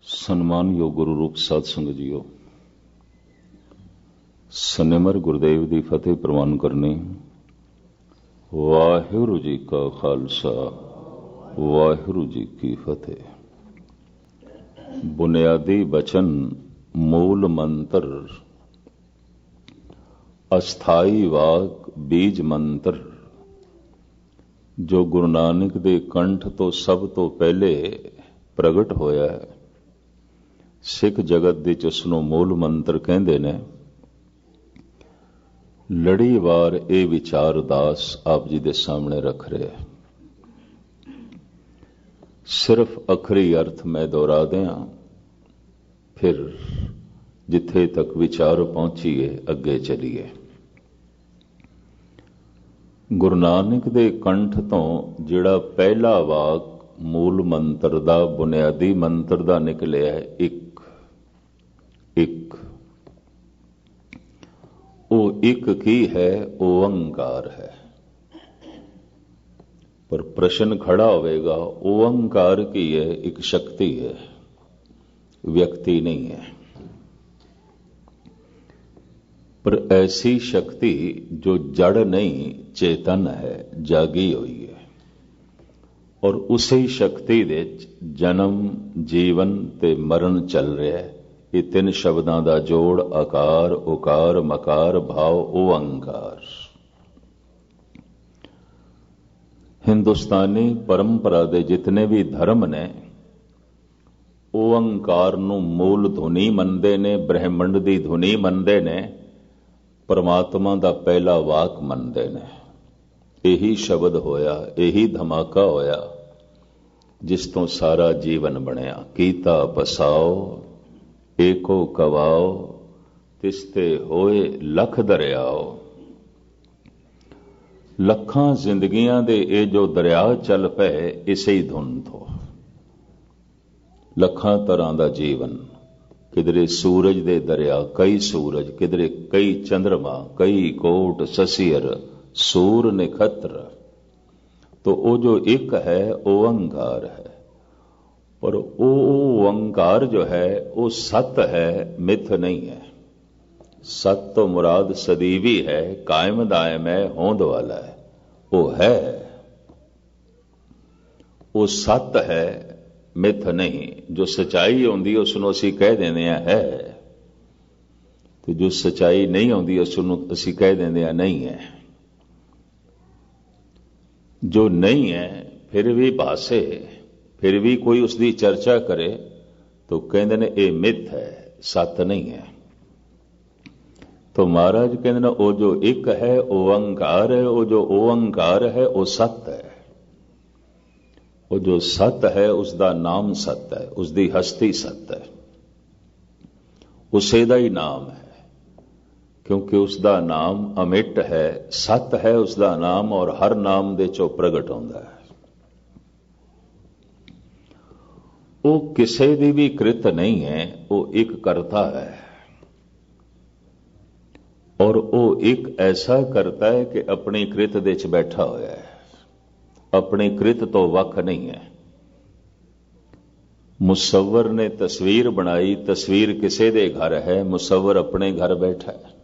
ਸਨਮਾਨਯੋਗ ਗੁਰੂ ਰੂਪ ਸਾਧ ਸੰਗਤ ਜੀਓ, ਸਨਿਮਰ ਗੁਰਦੇਵ ਦੀ ਫਤਿਹ ਪ੍ਰਵਾਨ ਕਰਨੀ। ਵਾਹਿਗੁਰੂ ਜੀ ਕਾ ਖਾਲਸਾ, ਵਾਹਿਗੁਰੂ ਜੀ ਕੀ ਫਤਿਹ। ਬੁਨਿਆਦੀ ਬਚਨ, ਮੂਲ ਮੰਤਰ, ਅਸਥਾਈ ਵਾਕ, ਬੀਜ ਮੰਤਰ, ਜੋ ਗੁਰੂ ਨਾਨਕ ਦੇ ਕੰਠ ਤੋਂ ਸਭ ਤੋਂ ਪਹਿਲੇ ਪ੍ਰਗਟ ਹੋਇਆ ਹੈ। ਸਿੱਖ ਜਗਤ ਵਿੱਚ ਉਸ ਨੂੰ ਮੂਲ ਮੰਤਰ ਕਹਿੰਦੇ ਨੇ। ਲੜੀਵਾਰ ਇਹ ਵਿਚਾਰ ਦਾਸ ਆਪ ਜੀ ਦੇ ਸਾਹਮਣੇ ਰੱਖ ਰਿਹਾ। ਸਿਰਫ ਅਖਰੀ ਅਰਥ ਮੈਂ ਦੁਹਰਾ ਦਿਆਂ, ਫਿਰ ਜਿੱਥੇ ਤੱਕ ਵਿਚਾਰ ਪਹੁੰਚੀਏ ਅੱਗੇ ਚਲੀਏ। ਗੁਰੂ ਨਾਨਕ ਦੇ ਕੰਠ ਤੋਂ ਜਿਹੜਾ ਪਹਿਲਾ ਵਾਕ ਮੂਲ ਮੰਤਰ ਦਾ, ਬੁਨਿਆਦੀ ਮੰਤਰ ਦਾ ਨਿਕਲਿਆ ਹੈ, ਇੱਕ। ਉਹ ਇੱਕ ਕੀ ਹੈ? ਓਅੰਕਾਰ ਹੈ। ਪਰ ਪ੍ਰਸ਼ਨ ਖੜਾ ਹੋਵੇਗਾ, ਓਅੰਕਾਰ ਕੀ ਹੈ? ਇੱਕ ਸ਼ਕਤੀ ਹੈ, ਵਿਅਕਤੀ ਨਹੀਂ ਹੈ। ਪਰ ਐਸੀ ਸ਼ਕਤੀ ਜੋ ਜੜ ਨਹੀਂ, ਚੇਤਨ ਹੈ, ਜਾਗੀ ਹੋਈ ਹੈ। ਔਰ ਉਸੇ ਸ਼ਕਤੀ ਦੇ ਜਨਮ, ਜੀਵਨ ਤੇ ਮਰਨ ਚੱਲ ਰਿਹਾ ਹੈ। ਇਹ ਤਿੰਨ ਸ਼ਬਦਾਂ ਦਾ ਜੋੜ ਆਕਾਰ, ਉਕਾਰ, ਮਕਾਰ, ਭਾਵ ਓਅੰਕਾਰ। ਹਿੰਦੁਸਤਾਨੀ ਪਰੰਪਰਾ ਦੇ ਜਿਤਨੇ ਵੀ ਧਰਮ ਨੇ, ਓਅੰਕਾਰ ਨੂੰ ਮੂਲ ਧੁਨੀ ਮੰਨਦੇ ਨੇ, ਬ੍ਰਹਿਮੰਡ ਦੀ ਧੁਨੀ ਮੰਨਦੇ ਨੇ, ਪਰਮਾਤਮਾ ਦਾ ਪਹਿਲਾ ਵਾਕ ਮੰਨਦੇ ਨੇ। ਇਹੀ ਸ਼ਬਦ ਹੋਇਆ, ਇਹੀ ਧਮਾਕਾ ਹੋਇਆ ਜਿਸ ਤੋਂ ਸਾਰਾ ਜੀਵਨ ਬਣਿਆ। ਕੀਤਾ ਪਸਾਓ ਏਕੋ ਕਵਾਓ, ਤਿਸਤੇ ਹੋਏ ਲੱਖ ਦਰਿਆਓ। ਲੱਖਾਂ ਜ਼ਿੰਦਗੀਆਂ ਦੇ ਇਹ ਜੋ ਦਰਿਆ ਚੱਲ ਪਏ, ਇਸੇ ਹੀ ਧੁਨ ਤੋਂ। ਲੱਖਾਂ ਤਰ੍ਹਾਂ ਦਾ ਜੀਵਨ, ਕਿਧਰੇ ਸੂਰਜ ਦੇ ਦਰਿਆ, ਕਈ ਸੂਰਜ, ਕਿਧਰੇ ਕਈ ਚੰਦਰਮਾ, ਕਈ ਕੋਟ ਸਸੀਰ, ਸੂਰ ਨਖਤਰ। तो वो जो एक है ओंकार है। और वो ओंकार जो है वो सत है, मिथ नहीं है। सत तो मुराद सदीवी है, कायम दायम है, होंद वाला है। वो है, वो सत है, मिथ नहीं। जो सच्चाई होंदी उसनों असीं कह देंदे है, तो जो सच्चाई नहीं होंदी उसनों असीं कह देंदे नहीं है। जो नहीं है फिर भी भासे, फिर भी कोई उसकी चर्चा करे तो कहते ने ये मिथ है, सत नहीं है। तो महाराज कहते ने वो जो एक है ओंकार है, वो जो ओंकार है वो सत है। वो जो सत है उसका नाम सत है, उसकी हस्ती सत है, उसे दा ही नाम है। क्योंकि उसका नाम अमिट है, सत है उसका नाम, और हर नाम दे चो प्रगट होता है। वो किसी की भी कृत नहीं है, वो एक करता है। और वो एक ऐसा करता है कि अपनी कृत दे च बैठा होया है, अपनी कृत तो वख नहीं है। मुसव्वर ने तस्वीर बनाई, तस्वीर किसी दे घर है, मुसव्वर अपने घर बैठा है।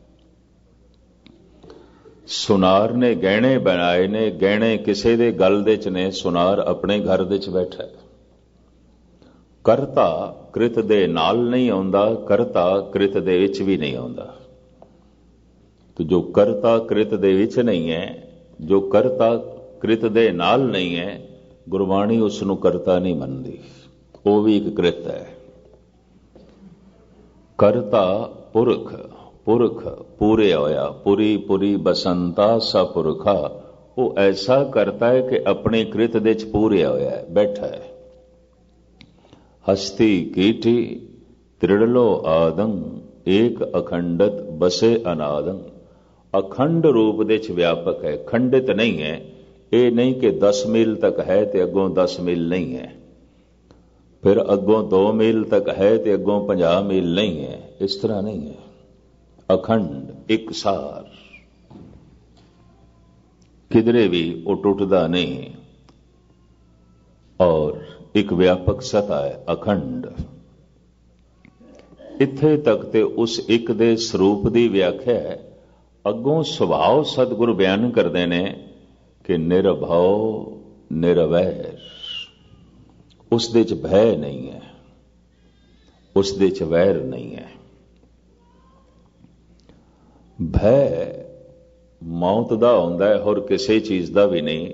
सुनार ने गहने बनाए ने, गहने किसी दे गल दे च ने, सुनार अपने घर दे च बैठा है। करता कृत दे नाल नहीं आउंदा, करता कृत दे विच भी नहीं आउंदा। तो जो करता कृत दे विच नहीं है, जो करता कृत दे नाल नहीं है, गुरबाणी उसनूं करता नहीं मनदी। वो भी एक कृत है। करता पुरख, पुरख पूरे होया, पुरी पुरी बसंता सा पुरखा। वो ऐसा करता है कि अपनी कृत दे च पूरे होया है, बैठा है। हस्ती कीठी त्रिड़लो आदंग, एक अखंडत बसे अनादंग। अखंड रूप दे च व्यापक है, खंडित नहीं है। ये नहीं कि 10 मील तक है ते अगों 10 मील नहीं है, फिर अगों 2 मील तक है ते अगों 50 मील नहीं है। इस तरह नहीं है। अखंड, एकसार, किधरे भी वो टूटता नहीं। और एक व्यापक सत्ता है, अखंड। ਇੱਥੇ ਤੱਕ ਤੇ ਉਸ ਇੱਕ ਦੇ ਸਰੂਪ ਦੀ ਵਿਆਖਿਆ ਹੈ। ਅੱਗੋਂ ਸੁਭਾਅ ਸਤਿਗੁਰੂ ਬਿਆਨ ਕਰਦੇ ਨੇ ਕਿ ਨਿਰਭਉ ਨਿਰਵੈਰ, ਉਸ ਦੇ ਚ ਭੈ ਨਹੀਂ ਹੈ, ਉਸ ਦੇ ਚ ਵੈਰ ਨਹੀਂ ਹੈ। ਭੈ ਮੌਤ ਦਾ ਹੁੰਦਾ ਹੈ, ਹੋਰ ਕਿਸੇ ਚੀਜ਼ ਦਾ ਵੀ ਨਹੀਂ।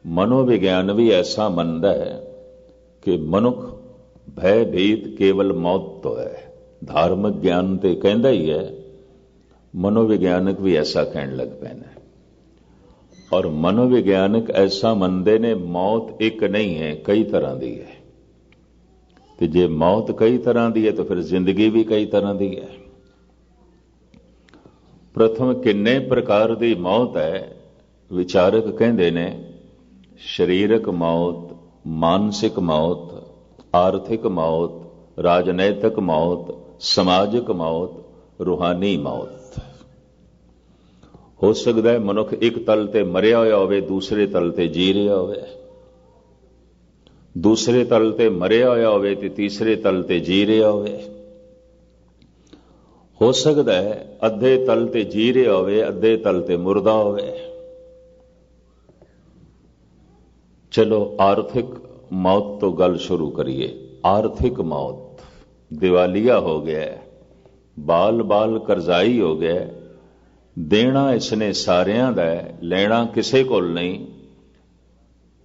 ਮਨੋਵਿਗਿਆਨ ਵੀ ਐਸਾ ਮੰਨਦਾ ਹੈ ਕਿ ਮਨੁੱਖ ਭੈ ਭੀਤ ਕੇਵਲ ਮੌਤ ਤੋਂ ਹੈ। ਧਾਰਮਿਕ ਗਿਆਨ ਤੇ ਕਹਿੰਦਾ ਹੀ ਹੈ, ਮਨੋਵਿਗਿਆਨਕ ਵੀ ਐਸਾ ਕਹਿਣ ਲੱਗ ਪਏ ਨੇ। ਔਰ ਮਨੋਵਿਗਿਆਨਕ ਐਸਾ ਮੰਨਦੇ ਨੇ ਮੌਤ ਇੱਕ ਨਹੀਂ ਹੈ, ਕਈ ਤਰ੍ਹਾਂ ਦੀ ਹੈ। ਤੇ ਜੇ ਮੌਤ ਕਈ ਤਰ੍ਹਾਂ ਦੀ ਹੈ ਤਾਂ ਫਿਰ ਜ਼ਿੰਦਗੀ ਵੀ ਕਈ ਤਰ੍ਹਾਂ ਦੀ ਹੈ। ਪ੍ਰਥਮ ਕਿੰਨੇ ਪ੍ਰਕਾਰ ਦੀ ਮੌਤ ਹੈ? ਵਿਚਾਰਕ ਕਹਿੰਦੇ ਨੇ ਸਰੀਰਕ ਮੌਤ, ਮਾਨਸਿਕ ਮੌਤ, ਆਰਥਿਕ ਮੌਤ, ਰਾਜਨੈਤਿਕ ਮੌਤ, ਸਮਾਜਿਕ ਮੌਤ, ਰੂਹਾਨੀ ਮੌਤ। ਹੋ ਸਕਦਾ ਹੈ ਮਨੁੱਖ ਇੱਕ ਤਲ ਤੇ ਮਰਿਆ ਹੋਇਆ ਹੋਵੇ, ਦੂਸਰੇ ਤਲ ਤੇ ਜੀ ਰਿਹਾ ਹੋਵੇ, ਦੂਸਰੇ ਤਲ ਤੇ ਮਰਿਆ ਹੋਇਆ ਹੋਵੇ ਤੇ ਤੀਸਰੇ ਤਲ ਤੇ ਜੀ ਰਿਹਾ ਹੋਵੇ। ਹੋ ਸਕਦਾ ਹੈ ਅੱਧੇ ਤਲ ਤੇ ਜੀ ਰਿਹਾ ਹੋਵੇ, ਅੱਧੇ ਤਲ ਤੇ ਮੁਰਦਾ ਹੋਵੇ। ਚਲੋ ਆਰਥਿਕ ਮੌਤ ਤੋਂ ਗੱਲ ਸ਼ੁਰੂ ਕਰੀਏ। ਆਰਥਿਕ ਮੌਤ, ਦਿਵਾਲੀਆ ਹੋ ਗਿਆ, ਬਾਲ ਬਾਲ ਕਰਜ਼ਾਈ ਹੋ ਗਿਆ, ਦੇਣਾ ਇਸਨੇ ਸਾਰਿਆਂ ਦਾ, ਲੈਣਾ ਕਿਸੇ ਕੋਲ ਨਹੀਂ।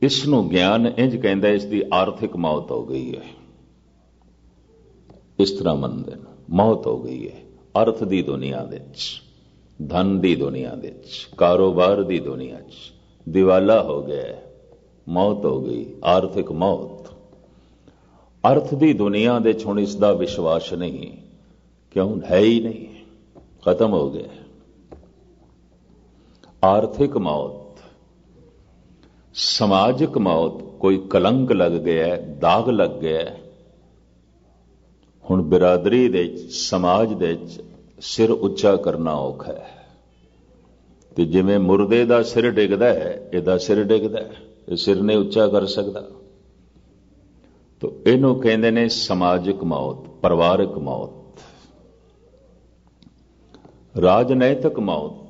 ਇਸ ਨੂੰ ਗਿਆਨ ਇੰਜ ਕਹਿੰਦਾ ਇਸ ਦੀ ਆਰਥਿਕ ਮੌਤ ਹੋ ਗਈ ਹੈ। ਇਸ ਤਰ੍ਹਾਂ ਮੰਨਦੇ ਨੇ ਮੌਤ ਹੋ ਗਈ ਹੈ ਅਰਥ ਦੀ ਦੁਨੀਆ ਦੇ ਵਿੱਚ, ਧਨ ਦੀ ਦੁਨੀਆ ਦੇ ਵਿੱਚ, ਕਾਰੋਬਾਰ ਦੀ ਦੁਨੀਆ 'ਚ ਦਿਵਾਲਾ ਹੋ ਗਿਆ, ਮੌਤ ਹੋ ਗਈ, ਆਰਥਿਕ ਮੌਤ। ਅਰਥ ਦੀ ਦੁਨੀਆ ਦੇ 'ਚ ਹੁਣ ਇਸ ਦਾ ਵਿਸ਼ਵਾਸ ਨਹੀਂ, ਕਿਉਂ? ਹੈ ਹੀ ਨਹੀਂ, ਖਤਮ ਹੋ ਗਿਆ। ਆਰਥਿਕ ਮੌਤ। ਸਮਾਜਿਕ ਮੌਤ, ਕੋਈ ਕਲੰਕ ਲੱਗ ਗਿਆ, ਦਾਗ ਲੱਗ ਗਿਆ। ਹੁਣ ਬਿਰਾਦਰੀ ਦੇ ਵਿੱਚ, ਸਮਾਜ ਦੇ ਵਿੱਚ ਸਿਰ ਉੱਚਾ ਕਰਨਾ ਔਖਾ ਹੈ। ਤੇ ਜਿਵੇਂ ਮੁਰਦੇ ਦਾ ਸਿਰ ਡਿੱਗਦਾ ਹੈ, ਇਹਦਾ ਸਿਰ ਡਿੱਗਦਾ ਹੈ, ਇਹ ਸਿਰ ਨਹੀਂ ਉੱਚਾ ਕਰ ਸਕਦਾ। ਤਾਂ ਇਹਨੂੰ ਕਹਿੰਦੇ ਨੇ ਸਮਾਜਿਕ ਮੌਤ, ਪਰਿਵਾਰਕ ਮੌਤ। ਰਾਜਨੈਤਿਕ ਮੌਤ।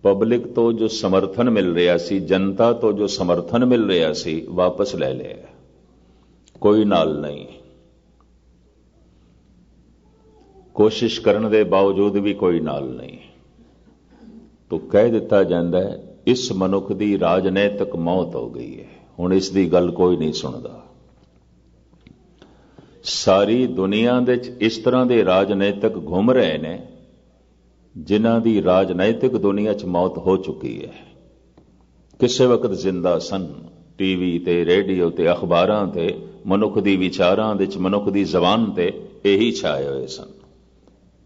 ਪਬਲਿਕ ਤੋਂ ਜੋ ਸਮਰਥਨ ਮਿਲ ਰਿਹਾ ਸੀ, ਜਨਤਾ ਤੋਂ ਜੋ ਸਮਰਥਨ ਮਿਲ ਰਿਹਾ ਸੀ, ਵਾਪਸ ਲੈ ਲਿਆ, ਕੋਈ ਨਾਲ ਨਹੀਂ। ਕੋਸ਼ਿਸ਼ ਕਰਨ ਦੇ ਬਾਵਜੂਦ ਵੀ ਕੋਈ ਨਾਲ ਨਹੀਂ। ਤਾਂ ਕਹਿ ਦਿੱਤਾ ਜਾਂਦਾ ਹੈ ਇਸ ਮਨੁੱਖ ਦੀ ਰਾਜਨੈਤਿਕ ਮੌਤ ਹੋ ਗਈ ਹੈ, ਹੁਣ ਇਸ ਦੀ ਗੱਲ ਕੋਈ ਨਹੀਂ ਸੁਣਦਾ। ਸਾਰੀ ਦੁਨੀਆ ਦੇ ਵਿੱਚ ਇਸ ਤਰ੍ਹਾਂ ਦੇ ਰਾਜਨੈਤਿਕ ਘੁੰਮ ਰਹੇ ਨੇ ਜਿਨ੍ਹਾਂ ਦੀ ਰਾਜਨੈਤਿਕ ਦੁਨੀਆ 'ਚ ਮੌਤ ਹੋ ਚੁੱਕੀ ਹੈ। ਕਿਸੇ ਵਕਤ ਜ਼ਿੰਦਾ ਸਨ, ਟੀਵੀ ਤੇ, ਰੇਡੀਓ ਤੇ, ਅਖਬਾਰਾਂ ਤੇ, ਮਨੁੱਖ ਦੀ ਵਿਚਾਰਾਂ ਦੇ 'ਚ, ਮਨੁੱਖ ਦੀ ਜ਼ਬਾਨ ਤੇ ਇਹੀ ਛਾਏ ਹੋਏ ਸਨ।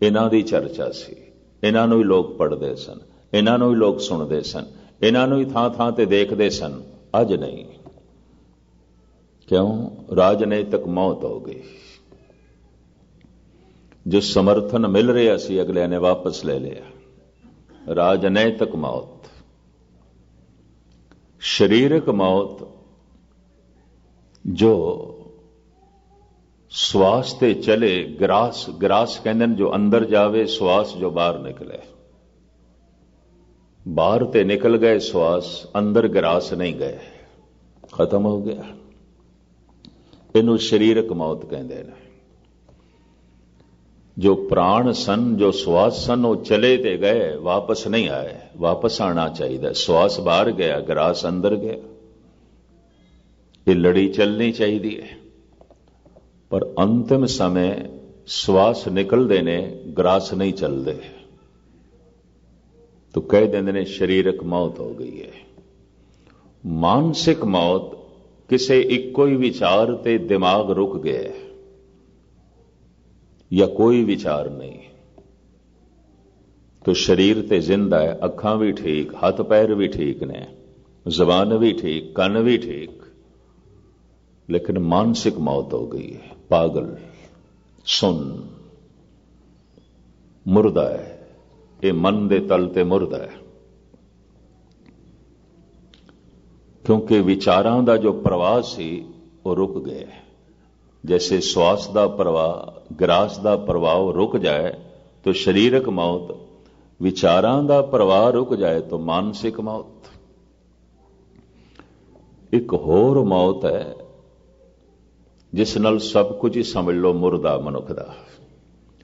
ਇਹਨਾਂ ਦੀ ਚਰਚਾ ਸੀ, ਇਹਨਾਂ ਨੂੰ ਹੀ ਲੋਕ ਪੜ੍ਹਦੇ ਸਨ, ਇਹਨਾਂ ਨੂੰ ਹੀ ਲੋਕ ਸੁਣਦੇ ਸਨ, ਇਹਨਾਂ ਨੂੰ ਹੀ ਥਾਂ ਥਾਂ ਤੇ ਦੇਖਦੇ ਸਨ। ਅੱਜ ਨਹੀਂ। ਕਿਉਂ? ਰਾਜਨੈਤਿਕ ਮੌਤ ਹੋ ਗਈ। ਜੋ ਸਮਰਥਨ ਮਿਲ ਰਿਹਾ ਸੀ ਅਗਲਿਆਂ ਨੇ ਵਾਪਸ ਲੈ ਲਿਆ। ਰਾਜਨੈਤਿਕ ਮੌਤ। ਸਰੀਰਕ ਮੌਤ, ਜੋ ਸਵਾਸ ਤੇ ਚਲੇ, ਗਰਾਸ ਕਹਿੰਦੇ ਨੇ, ਜੋ ਅੰਦਰ ਜਾਵੇ, ਸਵਾਸ ਜੋ ਬਾਹਰ ਨਿਕਲੇ। ਬਾਹਰ ਤੇ ਨਿਕਲ ਗਏ ਸਵਾਸ, ਅੰਦਰ ਗਰਾਸ ਨਹੀਂ ਗਏ, ਖਤਮ ਹੋ ਗਿਆ। ਇਹਨੂੰ ਸਰੀਰਕ ਮੌਤ ਕਹਿੰਦੇ ਨੇ। ਜੋ ਪ੍ਰਾਣ ਸਨ, ਜੋ ਸਵਾਸ ਸਨ, ਉਹ ਚਲੇ ਤੇ ਗਏ, ਵਾਪਸ ਨਹੀਂ ਆਏ। ਵਾਪਸ ਆਣਾ ਚਾਹੀਦਾ। ਸਵਾਸ ਬਾਹਰ ਗਿਆ, ਗਰਾਸ ਅੰਦਰ ਗਿਆ। ਇਹ ਲੜੀ ਚੱਲਣੀ ਚਾਹੀਦੀ ਹੈ। ਪਰ ਅੰਤਿਮ ਸਮੇਂ ਸਵਾਸ ਨਿਕਲਦੇ ਨੇ, ਗਰਾਸ ਨਹੀਂ ਚੱਲਦੇ। ਤਾਂ ਕਹਿ ਦਿੰਦੇ ਨੇ ਸਰੀਰਕ ਮੌਤ ਹੋ ਗਈ ਹੈ। ਮਾਨਸਿਕ ਮੌਤ, ਕਿਸੇ ਇੱਕੋ ਹੀ ਵਿਚਾਰ ਤੇ ਦਿਮਾਗ ਰੁਕ ਗਿਆ ਜਾਂ ਕੋਈ ਵਿਚਾਰ ਨਹੀਂ। तो शरीर ते जिंदा है, अखां भी ठीक, हथ पैर भी ठीक ने, जबान भी ठीक, कन भी ठीक, लेकिन मानसिक मौत हो गई है। पागल, सुन, मुर्दा है, ये मन दे तल ते मुर्दा है। क्योंकि विचारां दा जो प्रवाह सी वो रुक गया। जैसे श्वास का प्रवाह, ग्रास का प्रभाव रुक जाए तो शरीरक मौत, विचारां का प्रवाह रुक जाए तो मानसिक मौत। एक होर मौत है जिस नाल सब कुछ ही समझ लो मुर्दा मनुख दा।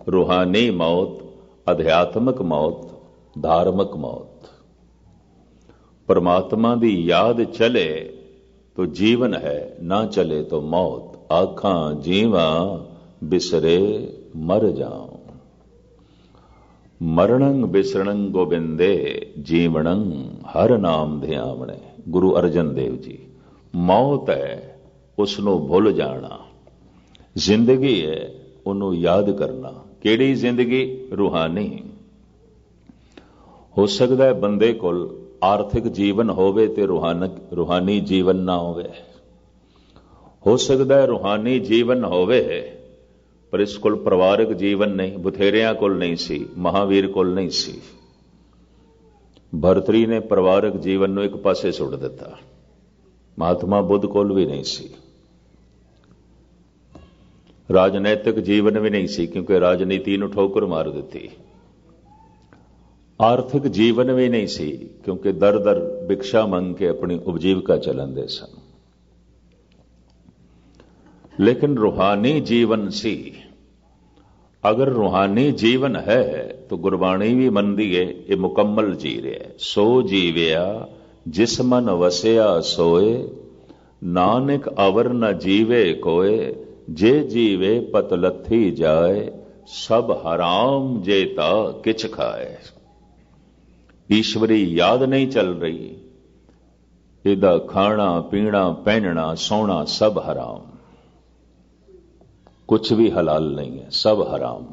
रूहानी मौत, अध्यात्मक मौत, धार्मिक मौत। परमात्मा की याद चले तो जीवन है, ना चले तो मौत। आखां जीवा बिसरे मर जाऊं, मरणं बिसरणं गोबिंदे, जीवणं हर नाम ध्यावणे। गुरु अर्जन देव जी। मौत है उसनों भुल जाना, जिंदगी है उन्हों याद करना। केड़ी जिंदगी? रूहानी। हो सकता है बंदे कोल आर्थिक जीवन होवे ते रूहानी जीवन ना होवे। हो सकता है रूहानी जीवन होवे पर इस कोल परिवारक जीवन नहीं। बथेरियां कोल नहीं सी, महावीर कोल नहीं सी। भरतरी ने परिवारक जीवन नूं एक पासे सुट दिता। महात्मा बुद्ध कोल भी नहीं सी। राजनैतिक जीवन भी नहीं सी क्योंकि राजनीति नूं ठोकर मार दी। आर्थिक जीवन भी नहीं सी क्योंकि दर दर भिक्षा मंग के अपनी उपजीविका चलन दे सन। लेकिन रूहानी जीवन सी। अगर रूहानी जीवन है तो गुरबाणी भी मनदी है ये मुकम्मल जी रहा है। सो जीविया जिस मन वसिया सोए, नानक अवर न जीवे कोय, जे जीवे पत लथी जाए, सब हराम जेता किच खाए। ईश्वरी याद नहीं चल रही, इदा खाना पीना पहनना सोना सब हराम। कुछ भी हलाल नहीं है, सब हराम।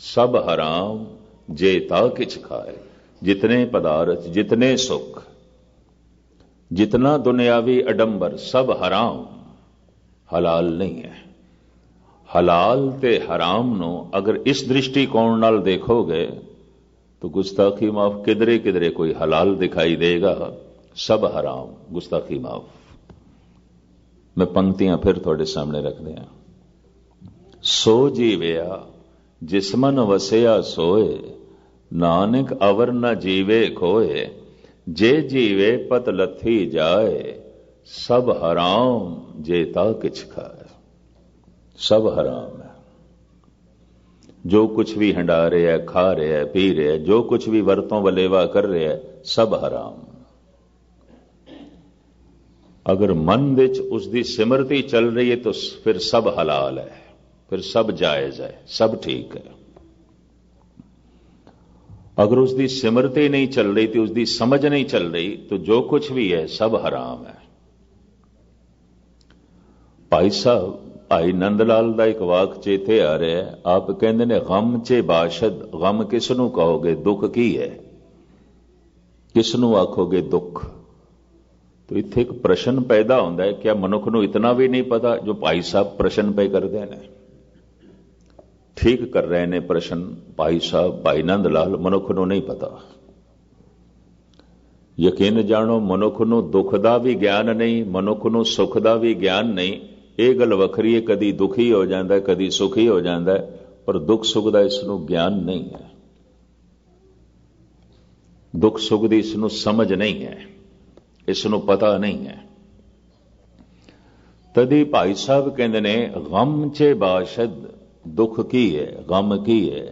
सब हराम जेता किच खाए। जितने पदार्थ, जितने सुख, जितना दुनियावी अडंबर सब हराम, हलाल नहीं है। हलाल ते हराम नो अगर इस दृष्टिकोण नाल देखोगे तो गुस्ताखी माफ। किधरे किधरे कोई हलाल दिखाई देगा, सब हराम, गुस्ताखी माफ। मैं पंक्तियां फिर थोड़े सामने रख दिया। सो जीविया जिस मन वसिया सोए, नानक अवर न जीवे खोए, जे जीवे पत लथी जाए, सब हराम जेता किछ खाए। सब हराम है। जो कुछ भी हंडा रहे है, खा रहे है, पी रहे है, जो कुछ भी वरतों वलेवा कर रहे है, सब हराम। अगर मन विच उसकी सिमरती चल रही है तो फिर सब हलाल है, फिर सब जायज है, सब ठीक है। अगर उसकी सिमरती नहीं चल रही थी, उसकी समझ नहीं चल रही, तो जो कुछ भी है सब हराम है। भाई साहब, भाई नंदलाल का एक वाक चेते आ रहा है। आप कहते ने गम चे बाशद, गम किसनू कहोगे, दुख की है, किसनू आखोगे दुख। तो इत्थे एक प्रश्न पैदा होता है, क्या मनुख नू इतना भी नहीं पता जो भाई साहब प्रश्न पे करते हैं? ठीक कर रहे ने प्रश्न भाई साहब, भाई नंदलाल। मनुख नू नहीं पता। यकीन जानो, मनुख नू दुख का भी ज्ञान नहीं, मनुख नू सुख का भी ज्ञान नहीं। ये गल वखरी है, कदी दुखी हो जाता है, कदी सुखी हो जाता है, पर दुख सुख का इसनू ज्ञान नहीं है। दुख सुख की इसनू समझ नहीं है, इसनू पता नहीं है। तदी भाई साहब कहते ने गम चे बाशद, दुख की है, गम की है,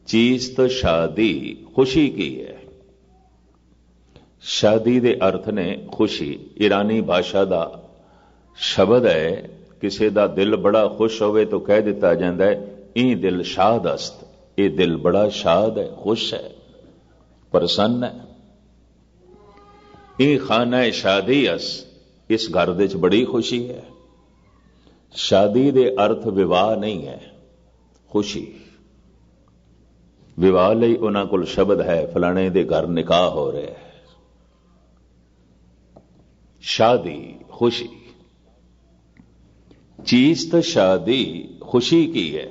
चीज तो शादी खुशी की है। शादी दे अर्थ ने खुशी। ईरानी भाषा का शब्द है। किसी का दिल बड़ा खुश होवे तो कह दिता जाता है, ई दिल शाद अस्त, ये दिल बड़ा शाद है, खुश है, प्रसन्न है। ई खाना शादी अस, इस घर दे बड़ी खुशी है। शादी दे अर्थ विवाह नहीं है, खुशी। विवाह लई उन्हां कोल शब्द है, फलाने दे घर निकाह हो रहे है। शादी खुशी, चीज तो शादी खुशी की है।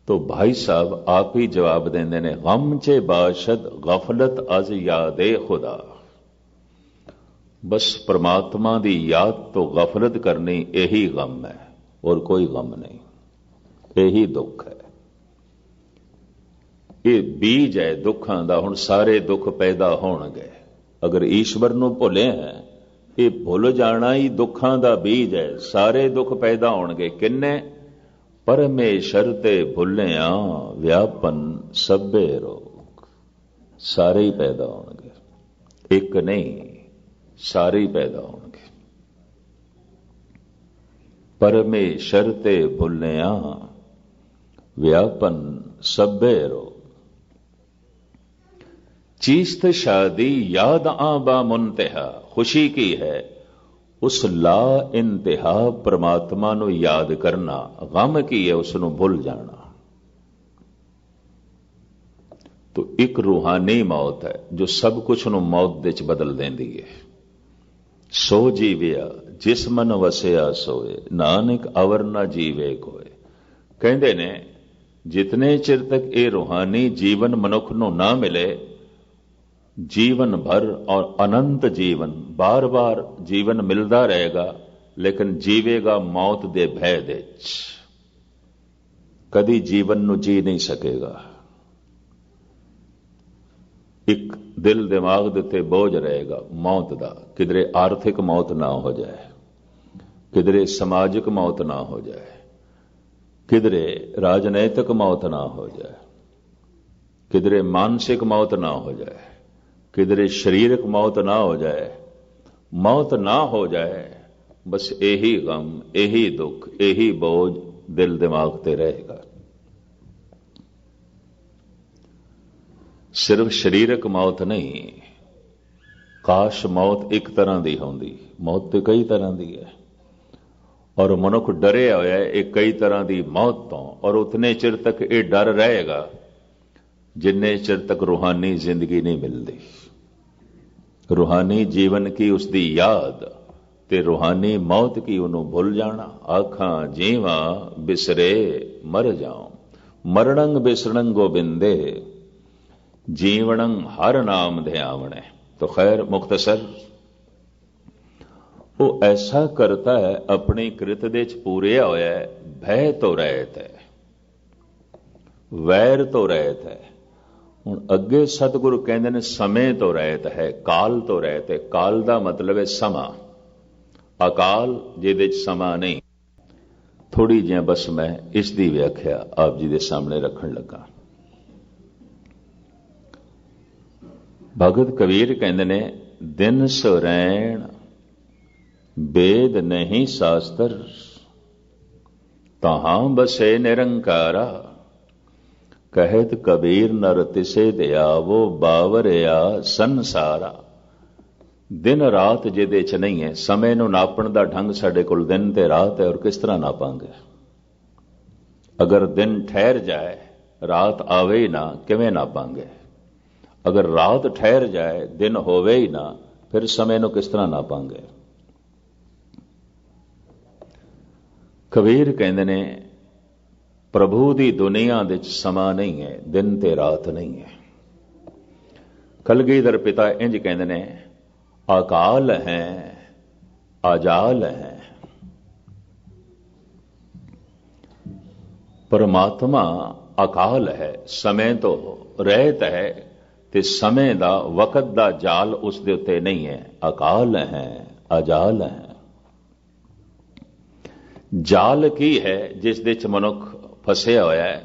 तो भाई साहब आप ही जवाब देंदे ने, गम चे बाशद गफलत अज यादे खुदा। बस परमात्मा की याद तो गफलत करनी, यही गम है और कोई गम नहीं, यही दुख है। ये बीज है दुखां दा, हुण सारे दुख पैदा होणगे। अगर ईश्वर नूं भुले हैं, ये भुल जाना ही दुखां दा बीज है। सारे दुख पैदा होणगे किन्ने? परमेश्वर ते भुलिया व्यापन सभे रोग। सारे ही पैदा होणगे, एक नहीं, सारे ही पैदा होणगे। परमेश्वर ते भुलिया व्यापन सभे रोग। चीस्त शादी याद आबा मुंतहा, खुशी की है उस ला इंतहा परमात्मा नूं याद करना। गम की है उसनूं भुल जाना। तो एक रूहानी मौत है जो सब कुछ नूं मौत दे च बदल देंदी है। सो जीविया जिस मन वसिया सोए, नानक अवर ना जीवे कोए। कहंदे ने जितने चिर तक ये रूहानी जीवन मनुख नूं ना मिले, जीवन भर और अनंत जीवन, बार बार जीवन मिलता रहेगा, लेकिन जीवेगा मौत दे भय दे च। कदी जीवन नूं जी नहीं सकेगा। एक दिल दिमाग दे उत्ते बोझ रहेगा मौत दा, किधरे आर्थिक मौत ना हो जाए, किधरे समाजिक मौत ना हो जाए, किधरे राजनैतिक मौत ना हो जाए, किधरे मानसिक मौत ना हो जाए, किधरे शारीरिक मौत ना हो जाए। मौत ना हो जाए, बस यही गम, यही दुख, यही बोझ दिल दिमाग ते रहेगा। सिर्फ शारीरिक मौत नहीं, काश मौत एक तरह की होंदी। मौत तो कई तरह की है और मनुख डरे होया है कई तरह की मौत तो, और उतने चिर तक ये डर रहेगा जिन्ने चिर तक रूहानी जिंदगी नहीं मिलती। रूहानी जीवन की उसकी याद ते रूहानी मौत की उन्होंने भुल जाना। आखां जीवा बिसरे मर जाओ, मरणंग बिसरंग गोबिंदे, जीवनंग हर नाम ध्यावणे। तो खैर मुख्तसर वो ऐसा करता है, अपनी कृत दे च पूरे होया है। भय तो रहत है, वैर तो रहत है। हुण अगे सतगुरु कहंदे ने समय तो रहत है, काल तो रहत है। काल दा मतलब है समा, अकाल जिहदे च समा नहीं। थोड़ी जी बस मैं इसकी व्याख्या आप जी दे सामने रखण लगा। भगत कबीर कहंदे ने दिन सुरैण वेद नहीं शास्त्र, तहां बसे निरंकारा। कहत कबीर नर तिसे दयावो, बावरिया संसारा। दिन रात जिहदे च नहीं है, समय नूं नापण दा ढंग साडे कोल दिन ते रात है, और किस तरह नापांगे? अगर दिन ठहर जाए, रात आवे ही ना, किवें नापांगे? अगर रात ठहर जाए, दिन होवे ही ना, फिर समय नूं किस तरह नापांगे? कबीर कहंदे ने प्रभु दी दुनिया दे च समा नहीं है, दिन ते रात नहीं है। कलगीधर पिता इंज कहंदे ने अकाल है अजाल है। परमात्मा अकाल है, समय तो रहत है, ते समय दा वकत दा जाल उस दे उत्ते नहीं है। अकाल है अजाल है। जाल की है जिस दे च मनुख फसिया होया है।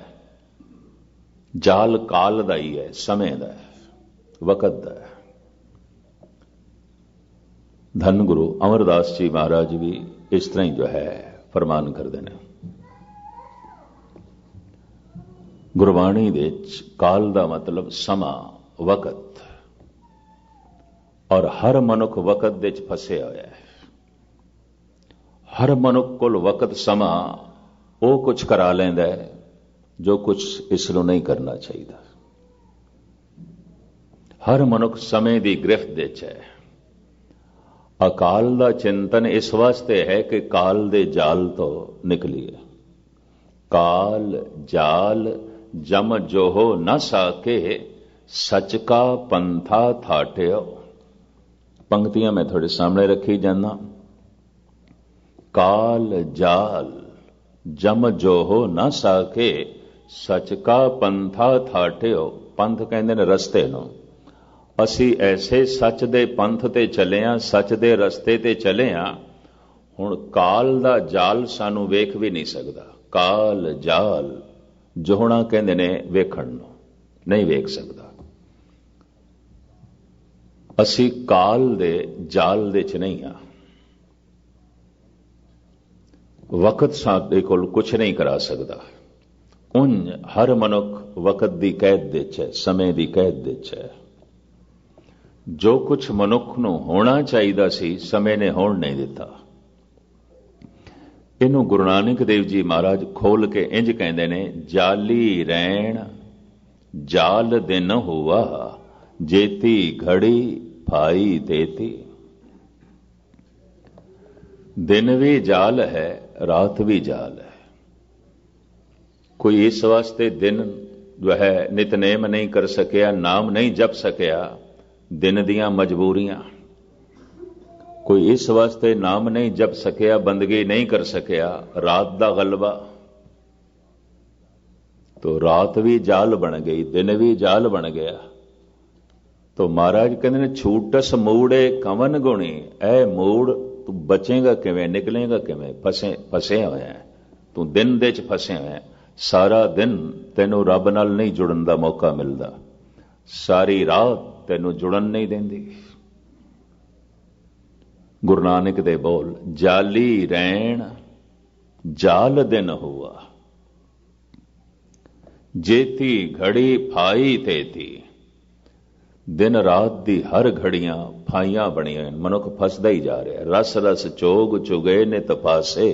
जाल काल दा ही है, समय दा है, वकत दा है। धन गुरु अमरदास जी महाराज भी इस तरह ही जो है फरमान करते हैं। गुरबाणी दे काल दा मतलब समा, वकत, और हर मनुख वकत दे च फसिया होया है। हर मनुख कोल वकत समा वो कुछ करा लेंदा है जो कुछ इसनूं नहीं करना चाहिए। हर मनुख समय की गिरफ्त दे च है। अकाल दा चिंतन इस वास्ते है कि काल दे जाल तो निकलिए। काल जाल जम जोहो न साके, सच का पंथा थाट्यो। पंक्तियां मैं थोड़े सामने रखी जाना। काल जाल जम जो हो न साके, सच का पंथा थाटियो। पंथ कहते ने रस्ते ਨੂੰ। ਅਸੀਂ ਐਸੇ ਸੱਚ ਦੇ ਪੰਥ ਤੇ ਚੱਲੇ ਆਂ, ਸੱਚ ਦੇ ਰਸਤੇ ਤੇ ਚੱਲੇ ਆਂ। ਹੁਣ ਕਾਲ ਦਾ ਜਾਲ ਸਾਨੂੰ ਵੇਖ ਵੀ ਨਹੀਂ ਸਕਦਾ। ਕਾਲ ਜਾਲ ਜੋਹਣਾ ਕਹਿੰਦੇ ਨੇ ਵੇਖਣ ਨੂੰ, ਨਹੀਂ ਵੇਖ ਸਕਦਾ। ਅਸੀਂ ਕਾਲ ਦੇ ਜਾਲ ਦੇ ਚ ਨਹੀਂ ਆ। ਵਕਤ ਸਾਡੇ ਕੋਲ ਕੁਛ ਨਹੀਂ ਕਰਾ ਸਕਦਾ। ਉਂਝ ਹਰ ਮਨੁੱਖ ਵਕਤ ਦੀ ਕੈਦ ਦੇ ਚ ਹੈ, ਸਮੇਂ ਦੀ ਕੈਦ ਦੇ ਚ ਹੈ। ਜੋ ਕੁਛ ਮਨੁੱਖ ਨੂੰ ਹੋਣਾ ਚਾਹੀਦਾ ਸੀ, ਸਮੇਂ ਨੇ ਹੋਣ ਨਹੀਂ ਦਿੱਤਾ। ਇਹਨੂੰ ਗੁਰੂ ਨਾਨਕ ਦੇਵ ਜੀ ਮਹਾਰਾਜ ਖੋਲ ਕੇ ਇੰਜ ਕਹਿੰਦੇ ਨੇ, ਜਾਲੀ ਰੈਣ ਜਾਲ ਦਿਨ ਹੁਆ, ਜੇਤੀ ਘੜੀ ਭਾਈ ਤੇਤੀ। दिन भी जाल है, रात भी जाल है। कोई इस वास्ते दिन जो है नितनेम नहीं कर सकिया, नाम नहीं जप सकिया, दिन दियां मजबूरियां। कोई इस वास्ते नाम नहीं जप सकिया, बंदगी नहीं कर सकिया, रात दा गलबा। तो रात भी जाल बन गई, दिन भी जाल बन गया। तो महाराज कहते ने, छूटस मूड़े कवन गुणी। ऐ मूड़ तू बचेगा किवें, निकलेगा किवें, फसे होया है तू, दिन दे च फसे होया है। सारा दिन तैनू रब नाल नहीं जुड़न दा मौका मिलदा, सारी रात तैनू जुड़न नहीं देंदी। गुरु नानक दे बोल, जाली रैण जाल दिन हुआ, जेती घड़ी फाई तेती। दिन रात दी हर घड़ियां फाइयां बणियां, मनुख फसदा ही जा रहा है। रस रस चोग चुगे ने तपासे,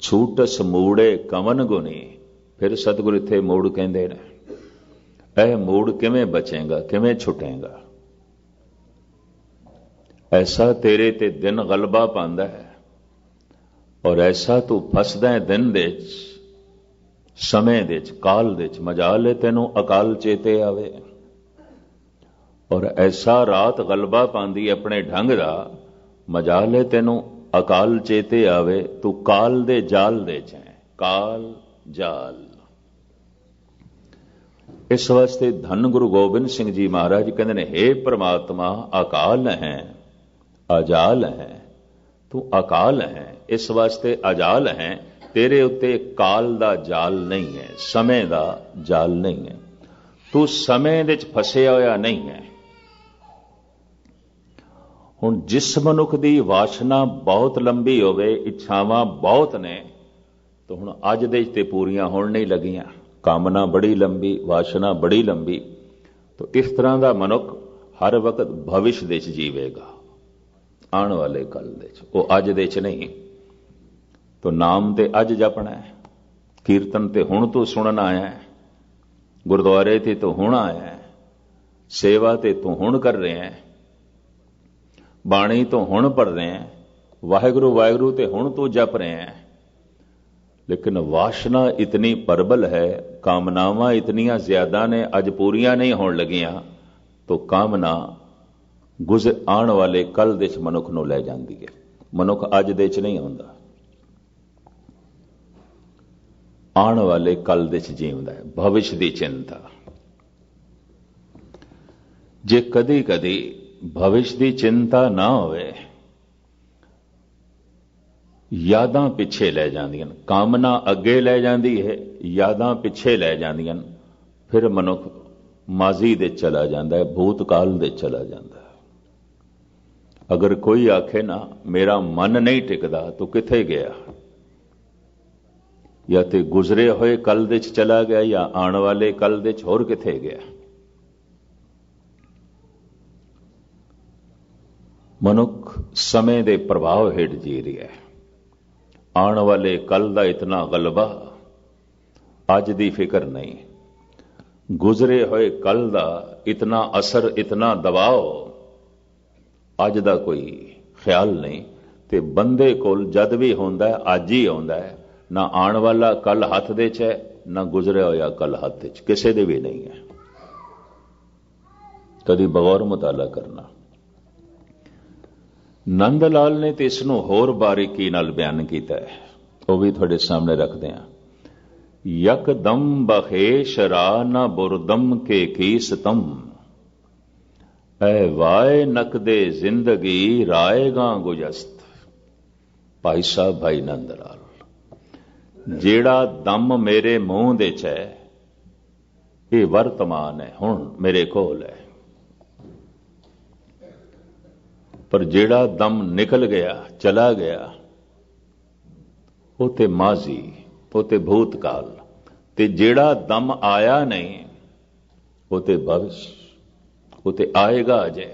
छूटस मूड़े कवन गुनी। फिर सतगुरु इत्थे मूड़ कहंदे ने, ऐ मूड़ किवें बचेगा, किवें छुटेगा। ऐसा तेरे ते दिन गलबा पांदा है, और ऐसा तू फसदा है दिन दे च, समय दे च, काल दे च। मजाल है तैनू अकाल चेते आवे। और ऐसा रात गलबा पांदी अपने ढंग दा, मजाल है तैनू अकाल चेते आवे। तू काल दे जाल दे च है, काल जाल। इस वास्ते धन गुरु गोबिंद सिंह जी महाराज कहते ने, हे परमात्मा अकाल है अजाल है। तू अकाल है, इस वास्ते अजाल है। तेरे उत्ते काल दा जाल नहीं है, समय दा जाल नहीं है। तू समय दे च फसिया होया नहीं है। हुण जिस मनुख दी वासना बहुत लंबी होवे, इच्छावां बहुत ने, तो हुण अज दे ते पूरियां होण नहीं लगियां। कामना बड़ी लंबी, वासना बड़ी लंबी। तो इस तरह का मनुख हर वक्त भविष्य दे च जीवेगा, आने वाले कल दे च, वो अज दे च नहीं। तो नाम ते अज जपना है, कीर्तन ते हुण तू सुनन आया है, गुरुद्वारे ते तू हुण आया है, सेवा ते तू हुण कर रहे हैं, बाणी तो हुण पढ़ रहे हैं, वाहिगुरु वाहिगुरु ते हुण तू जप रहे हैं। लेकिन वासना इतनी प्रबल है, कामनावां इतनियां ज्यादा ने, अज पूरियां नहीं होण लगियां। तो कामना आण वाले कल दे च मनुख नूं लै जांदी है। मनुख अज दे च नहीं आउंदा, आण वाले कल दे च जीवदा है। भविष्य दी चिंता। जे कदी कदी भविष्य की चिंता ना होवे, यादां पिछे लै जांदियां, कामना अगे लै जांदी है, यादां पिछे लै जांदियां। फिर मनुख माजी दे चला जाता है, भूतकाल दे चला जाता है। अगर कोई आखे ना मेरा मन नहीं टिकदा, तो किथे गया? या तो गुजरे हुए कल दे च चला गया, या आने वाले कल दे च होर किथे गया। मनुख समय के प्रभाव हेठ जी रहा है। आने वाले कल का इतना गलबा, अज की फिक्र नहीं। गुजरे हुए कल का इतना असर, इतना दबाव, अज का कोई ख्याल नहीं। ते बंदे कोल जद भी होंदा है, अज ही होंदा है। ना आने वाला कल हथ दे च है, ना गुजरिया होया कल हथ च, किसी दे भी नहीं है। कभी बगौर मुताला करना। ਨੰਦ ਲਾਲ ਨੇ ਤੇ ਇਸ ਨੂੰ ਹੋਰ ਬਾਰੀਕੀ ਨਾਲ ਬਿਆਨ ਕੀਤਾ ਹੈ, ਉਹ ਵੀ ਤੁਹਾਡੇ ਸਾਹਮਣੇ ਰੱਖਦੇ ਹਾਂ। ਯਕਦਮ ਬਖੇਸ਼ ਰਾ ਨਾ ਬੁਰਦਮ ਕੇ ਕੀਸਤਮ, ਐ ਵਾਏ ਨਕਦੇ ਜ਼ਿੰਦਗੀ ਰਾਏਗਾ ਗੁਜਸਤ। ਭਾਈ ਸਾਹਿਬ ਭਾਈ ਨੰਦ ਲਾਲ, ਜਿਹੜਾ ਦਮ ਮੇਰੇ ਮੂੰਹ ਦੇ ਚ ਹੈ ਇਹ ਵਰਤਮਾਨ ਹੈ, ਹੁਣ ਮੇਰੇ ਕੋਲ ਹੈ, ਪਰ ਜਿਹੜਾ ਦਮ ਨਿਕਲ ਗਿਆ ਚਲਾ ਗਿਆ ਉਹ ਤੇ ਮਾਜ਼ੀ, ਉਹ ਤੇ ਭੂਤਕਾਲ, ਤੇ ਜਿਹੜਾ ਦਮ ਆਇਆ ਨਹੀਂ ਉਹ ਤੇ ਭਵਿਸ਼, ਉਹ ਤੇ ਆਏਗਾ ਅਜੇ।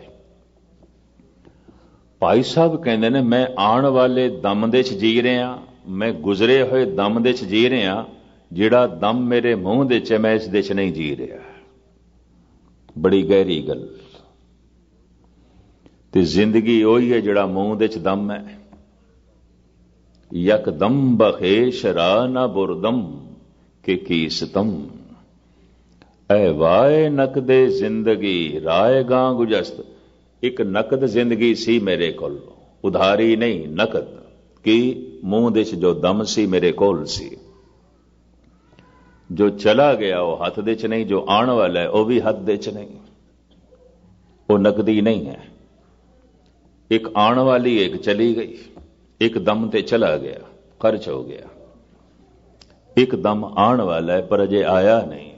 ਭਾਈ ਸਾਹਿਬ ਕਹਿੰਦੇ ਨੇ ਮੈਂ ਆਉਣ ਵਾਲੇ ਦਮ ਦੇ ਚ ਜੀ ਰਿਹਾ, ਮੈਂ ਗੁਜ਼ਰੇ ਹੋਏ ਦਮ ਦੇ ਚ ਜੀ ਰਿਹਾ, ਜਿਹੜਾ ਦਮ ਮੇਰੇ ਮੂੰਹ ਦੇ ਚ ਮੈਂ ਇਸ ਦੇ ਚ ਨਹੀਂ ਜੀ ਰਿਹਾ। ਬੜੀ ਗਹਿਰੀ ਗੱਲ। ਤੇ ਜ਼ਿੰਦਗੀ ਉਹੀ ਹੈ ਜਿਹੜਾ ਮੂੰਹ ਦੇ ਚ ਦਮ ਹੈ। ਯਕਦਮ ਬਖੇਸ਼ ਰਾ ਨਾ ਬੁਰਦਮ ਕਿ ਕੀਸਤਮ, ਐ ਵਾਏ ਨਕਦੇ ਜ਼ਿੰਦਗੀ ਰਾਏਗਾ ਗੁਜਸਤ। ਇੱਕ ਨਕਦ ਜ਼ਿੰਦਗੀ ਸੀ ਮੇਰੇ ਕੋਲ, ਉਧਾਰੀ ਨਹੀਂ, ਨਕਦ। ਕਿ ਮੂੰਹ ਦੇ ਚ ਜੋ ਦਮ ਸੀ ਮੇਰੇ ਕੋਲ ਸੀ, ਜੋ ਚਲਾ ਗਿਆ ਉਹ ਹੱਥ ਦੇ ਚ ਨਹੀਂ, ਜੋ ਆਉਣ ਵਾਲਾ ਹੈ ਉਹ ਵੀ ਹੱਥ ਦੇ ਚ ਨਹੀਂ, ਉਹ ਨਕਦੀ ਨਹੀਂ ਹੈ। ਇੱਕ ਆਉਣ ਵਾਲੀ, ਇੱਕ ਚਲੀ ਗਈ। ਇੱਕ ਦਮ ਤੇ ਚਲਾ ਗਿਆ, ਖਰਚ ਹੋ ਗਿਆ। ਇੱਕ ਦਮ ਆਉਣ ਵਾਲਾ ਹੈ ਪਰ ਅਜੇ ਆਇਆ ਨਹੀਂ,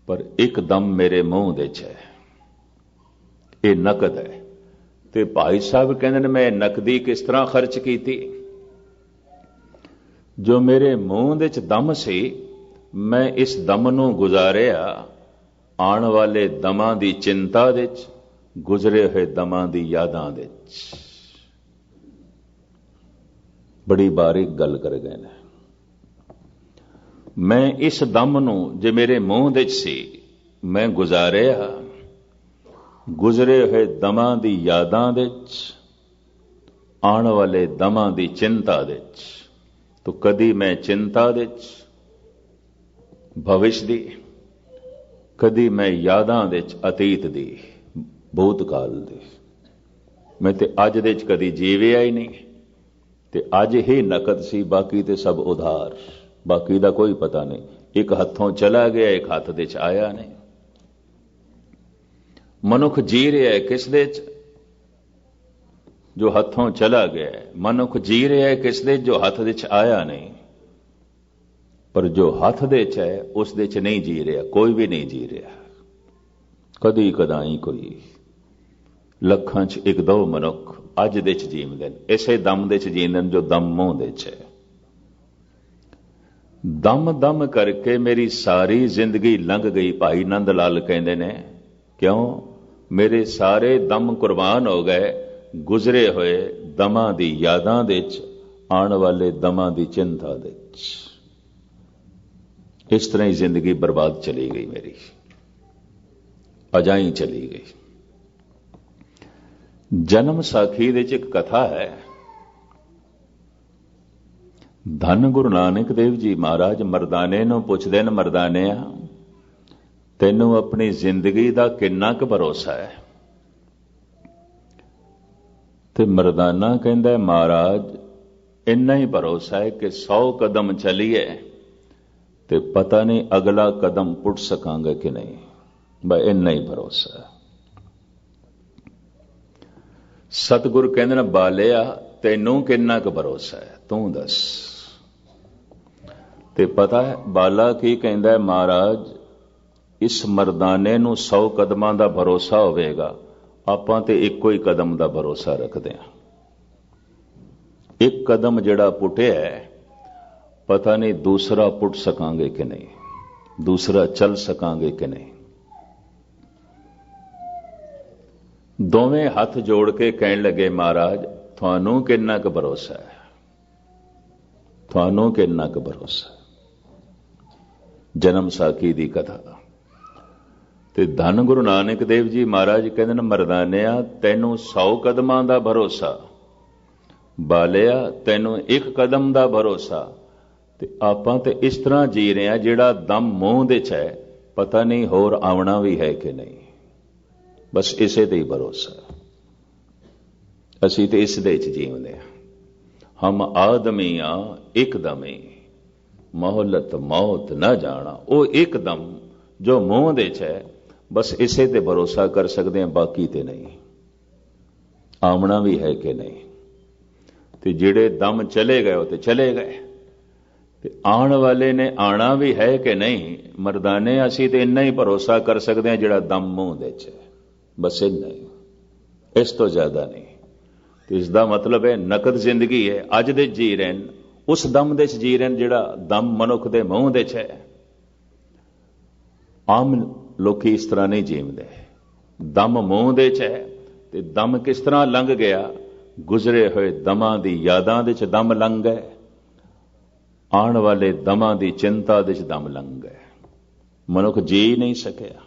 ਪਰ ਇੱਕ ਦਮ ਮੇਰੇ ਮੂੰਹ ਦੇ ਚ ਹੈ, ਇਹ ਨਕਦ ਹੈ। ਤੇ ਭਾਈ ਸਾਹਿਬ ਕਹਿੰਦੇ ਨੇ ਮੈਂ ਨਕਦੀ ਕਿਸ ਤਰ੍ਹਾਂ ਖਰਚ ਕੀਤੀ? ਜੋ ਮੇਰੇ ਮੂੰਹ ਦੇ ਚ ਦਮ ਸੀ ਮੈਂ ਇਸ ਦਮ ਨੂੰ ਗੁਜ਼ਾਰਿਆ ਆਉਣ ਵਾਲੇ ਦਮਾਂ ਦੀ ਚਿੰਤਾ ਦੇ ਚ, ਗੁਜ਼ਰੇ ਹੋਏ ਦਮਾਂ ਦੀ ਯਾਦਾਂ ਦੇ ਚ। ਬੜੀ ਬਾਰੀਕ ਗੱਲ ਕਰ ਗਏ ਨੇ। ਮੈਂ ਇਸ ਦਮ ਨੂੰ ਜੇ ਮੇਰੇ ਮੂੰਹ ਦੇ ਚ ਸੀ ਮੈਂ ਗੁਜ਼ਾਰਿਆ ਗੁਜ਼ਰੇ ਹੋਏ ਦਮਾਂ ਦੀ ਯਾਦਾਂ ਦੇ ਚ, ਆਉਣ ਵਾਲੇ ਦਮਾਂ ਦੀ ਚਿੰਤਾ ਦੇ ਚ। ਤੋ ਕਦੀ ਮੈਂ ਚਿੰਤਾ ਦੇ ਚ ਭਵਿਸ਼ ਦੀ, ਕਦੀ ਮੈਂ ਯਾਦਾਂ ਦੇ ਚ ਅਤੀਤ ਦੀ, ਭੂਤਕਾਲ ਦੀ। ਮੈਂ ਤੇ ਅੱਜ ਦੇ ਚ ਕਦੀ ਜੀਵਿਆ ਹੀ ਨਹੀਂ। ਤੇ ਅੱਜ ਹੀ ਨਕਦ ਸੀ, ਬਾਕੀ ਤੇ ਸਭ ਉਧਾਰ, ਬਾਕੀ ਦਾ ਕੋਈ ਪਤਾ ਨਹੀਂ। ਇੱਕ ਹੱਥੋਂ ਚਲਾ ਗਿਆ, ਇੱਕ ਹੱਥ ਦੇ ਚ ਆਇਆ ਨਹੀਂ। ਮਨੁੱਖ ਜੀ ਰਿਹਾ ਹੈ ਕਿਸ ਦੇ ਚ? ਜੋ ਹੱਥੋਂ ਚਲਾ ਗਿਆ। ਮਨੁੱਖ ਜੀ ਰਿਹਾ ਹੈ ਕਿਸ ਦੇ? ਜੋ ਹੱਥ ਦੇ ਚ ਆਇਆ ਨਹੀਂ। ਪਰ ਜੋ ਹੱਥ ਦੇ ਚ ਹੈ ਉਸ ਦੇ ਚ ਨਹੀਂ ਜੀ ਰਿਹਾ, ਕੋਈ ਵੀ ਨਹੀਂ ਜੀ ਰਿਹਾ। ਕਦੀ ਕਦਾਈ ਕੋਈ ਲੱਖਾਂ ਚ ਇੱਕ ਦੋ ਮਨੁੱਖ ਅੱਜ ਦੇ ਚ ਜੀਵਦੇ ਨੇ, ਇਸੇ ਦਮ ਦੇ ਚ ਜੀਂਦੇ ਨੇ ਜੋ ਦਮ ਮੂੰਹ ਦੇ ਚ ਹੈ। ਦਮ ਦਮ ਕਰਕੇ ਮੇਰੀ ਸਾਰੀ ਜ਼ਿੰਦਗੀ ਲੰਘ ਗਈ, ਭਾਈ ਨੰਦ ਲਾਲ ਕਹਿੰਦੇ ਨੇ। ਕਿਉਂ? ਮੇਰੇ ਸਾਰੇ ਦਮ ਕੁਰਬਾਨ ਹੋ ਗਏ ਗੁਜ਼ਰੇ ਹੋਏ ਦਮਾਂ ਦੀ ਯਾਦਾਂ ਦੇ ਚ, ਆਉਣ ਵਾਲੇ ਦਮਾਂ ਦੀ ਚਿੰਤਾ ਦੇ ਚ। ਇਸ ਤਰ੍ਹਾਂ ਹੀ ਜ਼ਿੰਦਗੀ ਬਰਬਾਦ ਚਲੀ ਗਈ ਮੇਰੀ, ਅਜਾਈ ਚਲੀ ਗਈ। ਜਨਮ ਸਾਖੀ ਦੇ ਚ ਇੱਕ ਕਥਾ ਹੈ। ਧੰਨ ਗੁਰੂ ਨਾਨਕ ਦੇਵ ਜੀ ਮਹਾਰਾਜ ਮਰਦਾਨੇ ਨੂੰ ਪੁੱਛਦੇ ਨੇ, ਮਰਦਾਨਿਆ ਤੈਨੂੰ ਆਪਣੀ ਜ਼ਿੰਦਗੀ ਦਾ ਕਿੰਨਾ ਕੁ ਭਰੋਸਾ ਹੈ? ਤੇ ਮਰਦਾਨਾ ਕਹਿੰਦਾ, ਮਹਾਰਾਜ ਇੰਨਾ ਹੀ ਭਰੋਸਾ ਹੈ ਕਿ 100 ਕਦਮ ਚਲੀਏ ਤੇ ਪਤਾ ਨਹੀਂ ਅਗਲਾ ਕਦਮ ਪੁੱਟ ਸਕਾਂਗੇ ਕਿ ਨਹੀਂ, ਬਈ ਇੰਨਾ ਹੀ ਭਰੋਸਾ ਹੈ। ਸਤਿਗੁਰ ਕਹਿੰਦੇ ਨੇ, ਬਾਲਿਆ ਤੈਨੂੰ ਕਿੰਨਾ ਕੁ ਭਰੋਸਾ ਹੈ, ਤੂੰ ਦੱਸ। ਤੇ ਪਤਾ ਹੈ ਬਾਲਾ ਕੀ ਕਹਿੰਦਾ ਹੈ? ਮਹਾਰਾਜ ਇਸ ਮਰਦਾਨੇ ਨੂੰ 100 ਕਦਮਾਂ ਦਾ ਭਰੋਸਾ ਹੋਵੇਗਾ, ਆਪਾਂ ਤੇ ਇੱਕੋ ਹੀ ਕਦਮ ਦਾ ਭਰੋਸਾ ਰੱਖਦੇ ਹਾਂ। ਇੱਕ ਕਦਮ ਜਿਹੜਾ ਪੁੱਟਿਆ ਪਤਾ ਨਹੀਂ ਦੂਸਰਾ ਪੁੱਟ ਸਕਾਂਗੇ ਕਿ ਨਹੀਂ, ਦੂਸਰਾ ਚੱਲ ਸਕਾਂਗੇ ਕਿ ਨਹੀਂ। ਦੋਵੇਂ ਹੱਥ ਜੋੜ ਕੇ ਕਹਿਣ ਲੱਗੇ, ਮਹਾਰਾਜ ਤੁਹਾਨੂੰ ਕਿੰਨਾ ਕੁ ਭਰੋਸਾ ਹੈ, ਤੁਹਾਨੂੰ ਕਿੰਨਾ ਕੁ ਭਰੋਸਾ। ਜਨਮ ਸਾਖੀ ਦੀ ਕਥਾ। ਤੇ ਧੰਨ ਗੁਰੂ ਨਾਨਕ ਦੇਵ ਜੀ ਮਹਾਰਾਜ ਕਹਿੰਦੇ ਨੇ, ਮਰਦਾਨਿਆ ਤੈਨੂੰ 100 ਕਦਮਾਂ ਦਾ ਭਰੋਸਾ, ਬਾਲਿਆ ਤੈਨੂੰ ਇੱਕ ਕਦਮ ਦਾ ਭਰੋਸਾ। ਤੇ ਆਪਾਂ ਤੇ ਇਸ ਤਰ੍ਹਾਂ ਜੀ ਰਹੇ ਹਾਂ ਜਿਹੜਾ ਦਮ ਮੂੰਹ ਦੇ ਚ ਹੈ, ਪਤਾ ਨਹੀਂ ਹੋਰ ਆਉਣਾ ਵੀ ਹੈ ਕਿ ਨਹੀਂ, ਬਸ ਇਸੇ ਤੇ ਹੀ ਭਰੋਸਾ। ਅਸੀਂ ਤੇ ਇਸ ਦੇ 'ਚ ਜੀਵਦੇ ਹਾਂ। ਹਮ ਆਦਮੀ ਆ ਇੱਕਦਮੇ ਮੋਹਲਤ ਮੌਤ ਨਾ ਜਾਣਾ। ਉਹ ਇੱਕਦਮ ਜੋ ਮੂੰਹ ਦੇ 'ਚ ਹੈ, ਬਸ ਇਸੇ ਤੇ ਭਰੋਸਾ ਕਰ ਸਕਦੇ ਹਾਂ, ਬਾਕੀ ਤੇ ਨਹੀਂ। ਆਉਣਾ ਵੀ ਹੈ ਕਿ ਨਹੀਂ, ਤੇ ਜਿਹੜੇ ਦਮ ਚਲੇ ਗਏ ਉਹ ਤੇ ਚਲੇ ਗਏ, ਤੇ ਆਉਣ ਵਾਲੇ ਨੇ ਆਣਾ ਵੀ ਹੈ ਕਿ ਨਹੀਂ। ਮਰਦਾਨੇ ਅਸੀਂ ਤੇ ਇੰਨਾ ਹੀ ਭਰੋਸਾ ਕਰ ਸਕਦੇ ਹਾਂ ਜਿਹੜਾ ਦਮ ਮੂੰਹ ਦੇ 'ਚ ਹੈ, ਬਸ ਇੰਨਾ ਹੀ, ਇਸ ਤੋਂ ਜ਼ਿਆਦਾ ਨਹੀਂ। ਤੇ ਇਸ ਦਾ ਮਤਲਬ ਹੈ ਨਕਦ ਜ਼ਿੰਦਗੀ ਹੈ, ਅੱਜ ਦੇ ਜੀ ਰਹੇ ਨੇ, ਉਸ ਦਮ ਦੇ 'ਚ ਜੀ ਰਹੇ ਨੇ ਜਿਹੜਾ ਦਮ ਮਨੁੱਖ ਦੇ ਮੂੰਹ ਦੇ 'ਚ ਹੈ। ਆਮ ਲੋਕੀ ਇਸ ਤਰ੍ਹਾਂ ਨਹੀਂ ਜੀਵਦੇ। ਦਮ ਮੂੰਹ ਦੇ 'ਚ ਹੈ, ਤੇ ਦਮ ਕਿਸ ਤਰ੍ਹਾਂ ਲੰਘ ਗਿਆ, ਗੁਜ਼ਰੇ ਹੋਏ ਦਮਾਂ ਦੀ ਯਾਦਾਂ ਦੇ 'ਚ ਦਮ ਲੰਘ ਗਏ, ਆਉਣ ਵਾਲੇ ਦਮਾਂ ਦੀ ਚਿੰਤਾ ਦੇ 'ਚ ਦਮ ਲੰਘ ਗਏ, ਮਨੁੱਖ ਜੀ ਨਹੀਂ ਸਕਿਆ।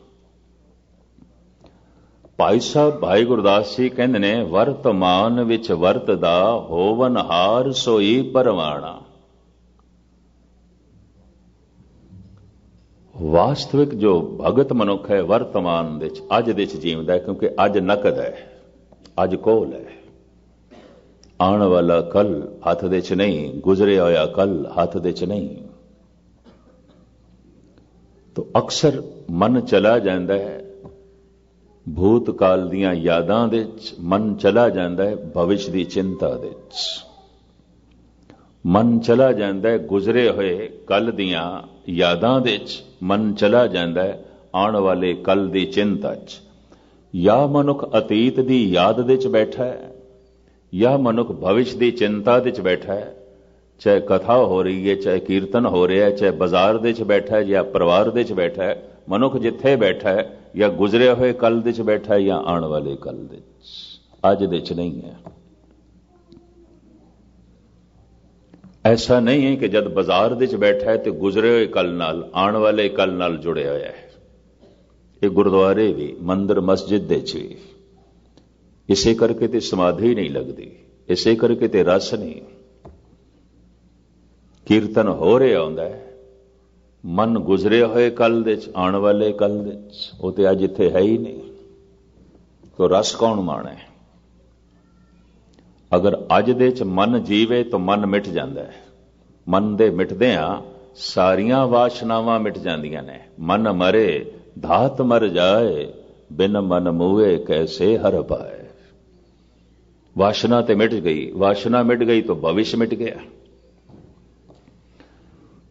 ਭਾਈ ਸਾਹਿਬ ਭਾਈ ਗੁਰਦਾਸ ਜੀ ਕਹਿੰਦੇ ਨੇ, ਵਰਤਮਾਨ ਵਿੱਚ ਵਰਤਦਾ ਹੋਵਨ ਹਾਰ ਸੋਈ ਪਰਵਾਣਾ। ਵਾਸਤਵਿਕ ਜੋ ਭਗਤ ਮਨੁੱਖ ਹੈ ਵਰਤਮਾਨ ਦੇ ਵਿੱਚ, ਅੱਜ ਦੇ 'ਚ ਜੀਵਦਾ ਹੈ, ਕਿਉਂਕਿ ਅੱਜ ਨਕਦ ਹੈ, ਅੱਜ ਕੋਲ ਹੈ। ਆਉਣ ਵਾਲਾ ਕੱਲ ਹੱਥ ਦੇ 'ਚ ਨਹੀਂ, ਗੁਜ਼ਰਿਆ ਹੋਇਆ ਕੱਲ ਹੱਥ ਦੇ 'ਚ ਨਹੀਂ। ਤਾਂ ਅਕਸਰ ਮਨ ਚਲਾ ਜਾਂਦਾ ਹੈ ਭੂਤਕਾਲ ਦੀਆਂ ਯਾਦਾਂ ਦੇ 'ਚ, ਮਨ ਚਲਾ ਜਾਂਦਾ ਹੈ ਭਵਿੱਖ ਦੀ ਚਿੰਤਾ ਦੇ 'ਚ, ਮਨ ਚਲਾ ਜਾਂਦਾ ਹੈ ਗੁਜ਼ਰੇ ਹੋਏ ਕੱਲ ਦੀਆਂ ਯਾਦਾਂ ਦੇ 'ਚ, ਮਨ ਚਲਾ ਜਾਂਦਾ ਹੈ ਆਉਣ ਵਾਲੇ ਕੱਲ ਦੀ ਚਿੰਤਾ 'ਚ। ਜਾਂ ਮਨੁੱਖ ਅਤੀਤ ਦੀ ਯਾਦ ਦੇ 'ਚ ਬੈਠਾ ਹੈ, ਜਾਂ ਮਨੁੱਖ ਭਵਿੱਖ ਦੀ ਚਿੰਤਾ ਦੇ 'ਚ ਬੈਠਾ ਹੈ। ਚਾਹੇ ਕਥਾ ਹੋ ਰਹੀ ਹੈ, ਚਾਹੇ ਕੀਰਤਨ ਹੋ ਰਿਹਾ ਹੈ, ਚਾਹੇ ਬਾਜ਼ਾਰ ਦੇ 'ਚ ਬੈਠਾ ਹੈ ਜਾਂ ਪਰਿਵਾਰ ਦੇ 'ਚ ਬੈਠਾ ਹੈ, ਮਨੁੱਖ ਜਿੱਥੇ ਬੈਠਾ ਹੈ ਜਾਂ ਗੁਜ਼ਰੇ ਹੋਏ ਕੱਲ ਦੇ 'ਚ ਬੈਠਾ ਹੈ ਜਾਂ ਆਉਣ ਵਾਲੇ ਕੱਲ ਦੇ 'ਚ, ਅੱਜ ਦੇ 'ਚ ਨਹੀਂ ਹੈ। ਐਸਾ ਨਹੀਂ ਹੈ ਕਿ ਜਦ ਬਾਜ਼ਾਰ ਦੇ 'ਚ ਬੈਠਾ ਹੈ ਤੇ ਗੁਜ਼ਰੇ ਹੋਏ ਕੱਲ ਨਾਲ ਆਉਣ ਵਾਲੇ ਕੱਲ ਨਾਲ ਜੁੜਿਆ ਹੋਇਆ ਹੈ। ਇਹ ਗੁਰਦੁਆਰੇ ਵੀ, ਮੰਦਰ ਮਸਜਿਦ ਦੇ 'ਚ ਵੀ ਇਸੇ ਕਰਕੇ ਤੇ ਸਮਾਧੀ ਨਹੀਂ ਲੱਗਦੀ, ਇਸੇ ਕਰਕੇ ਤੇ ਰਸ ਨਹੀਂ। ਕੀਰਤਨ ਹੋ ਰਿਹਾ ਹੁੰਦਾ ਹੈ, ਮਨ ਗੁਜ਼ਰੇ ਹੋਏ ਕੱਲ ਦੇ 'ਚ, ਆਉਣ ਵਾਲੇ ਕੱਲ ਦੇ 'ਚ, ਉਹ ਤੇ ਅੱਜ ਇੱਥੇ ਹੈ ਹੀ ਨਹੀਂ। ਤੋ ਰਸ ਕੌਣ ਮਾਣੇ? ਅਗਰ ਅੱਜ ਦੇ 'ਚ ਮਨ ਜੀਵੇ ਤਾਂ ਮਨ ਮਿਟ ਜਾਂਦਾ ਹੈ। ਮਨ ਦੇ ਮਿਟਦਿਆਂ ਸਾਰੀਆਂ ਵਾਸ਼ਨਾਵਾਂ ਮਿਟ ਜਾਂਦੀਆਂ ਨੇ। ਮਨ ਮਰੇ ਧਾਤ ਮਰ ਜਾਏ, ਬਿਨ ਮਨ ਮੂਏ ਕੈਸੇ ਹਰ ਪਾਏ। ਵਾਸ਼ਨਾ ਤੇ ਮਿਟ ਗਈ, ਵਾਸ਼ਨਾ ਮਿਟ ਗਈ ਤਾਂ ਭਵਿष्य ਮਿਟ ਗਿਆ।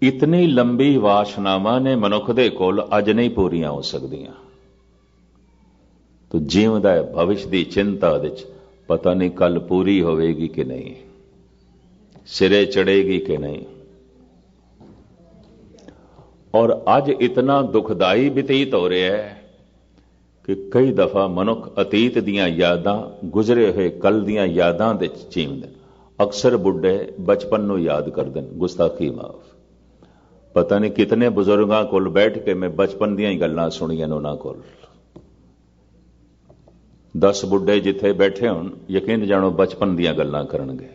ਇਤਨੀ ਲੰਬੀ ਵਾਸ਼ਨਾਵਾਂ ਨੇ ਮਨੁੱਖ ਦੇ ਕੋਲ, ਅੱਜ ਨਹੀਂ ਪੂਰੀਆਂ ਹੋ ਸਕਦੀਆਂ। ਤੋ ਜੀਵਦਾ ਹੈ ਭਵਿष्य ਦੀ ਚਿੰਤਾ ਵਿੱਚ, ਪਤਾ ਨਹੀਂ ਕੱਲ ਪੂਰੀ ਹੋਵੇਗੀ ਕਿ ਨਹੀਂ, ਸਿਰੇ ਚੜੇਗੀ ਕਿ ਨਹੀਂ। ਔਰ ਅੱਜ ਇਤਨਾ ਦੁਖਦਾਈ ਬਤੀਤ ਹੋ ਰਿਹਾ ਹੈ ਕਿ ਕਈ ਦਫਾ ਮਨੁੱਖ ਅਤੀਤ ਦੀਆਂ ਯਾਦਾਂ, ਗੁਜ਼ਰੇ ਹੋਏ ਕੱਲ ਦੀਆਂ ਯਾਦਾਂ ਦੇ ਜੀਵਦੇ। ਅਕਸਰ ਬੁੱਢੇ ਬਚਪਨ ਨੂੰ ਯਾਦ ਕਰਦੇ ਨੇ, ਗੁਸਤਾਖੀ ਮਾਫ। ਪਤਾ ਨਹੀਂ ਕਿਤਨੇ ਬਜ਼ੁਰਗਾਂ ਕੋਲ ਬੈਠ ਕੇ ਮੈਂ ਬਚਪਨ ਦੀਆਂ ਹੀ ਗੱਲਾਂ ਸੁਣੀਆਂ ਨੇ ਉਹਨਾਂ ਕੋਲ। 10 ਬੁੱਢੇ ਜਿੱਥੇ ਬੈਠੇ ਹੋਣ, ਯਕੀਨ ਜਾਣੋ ਬਚਪਨ ਦੀਆਂ ਗੱਲਾਂ ਕਰਨਗੇ।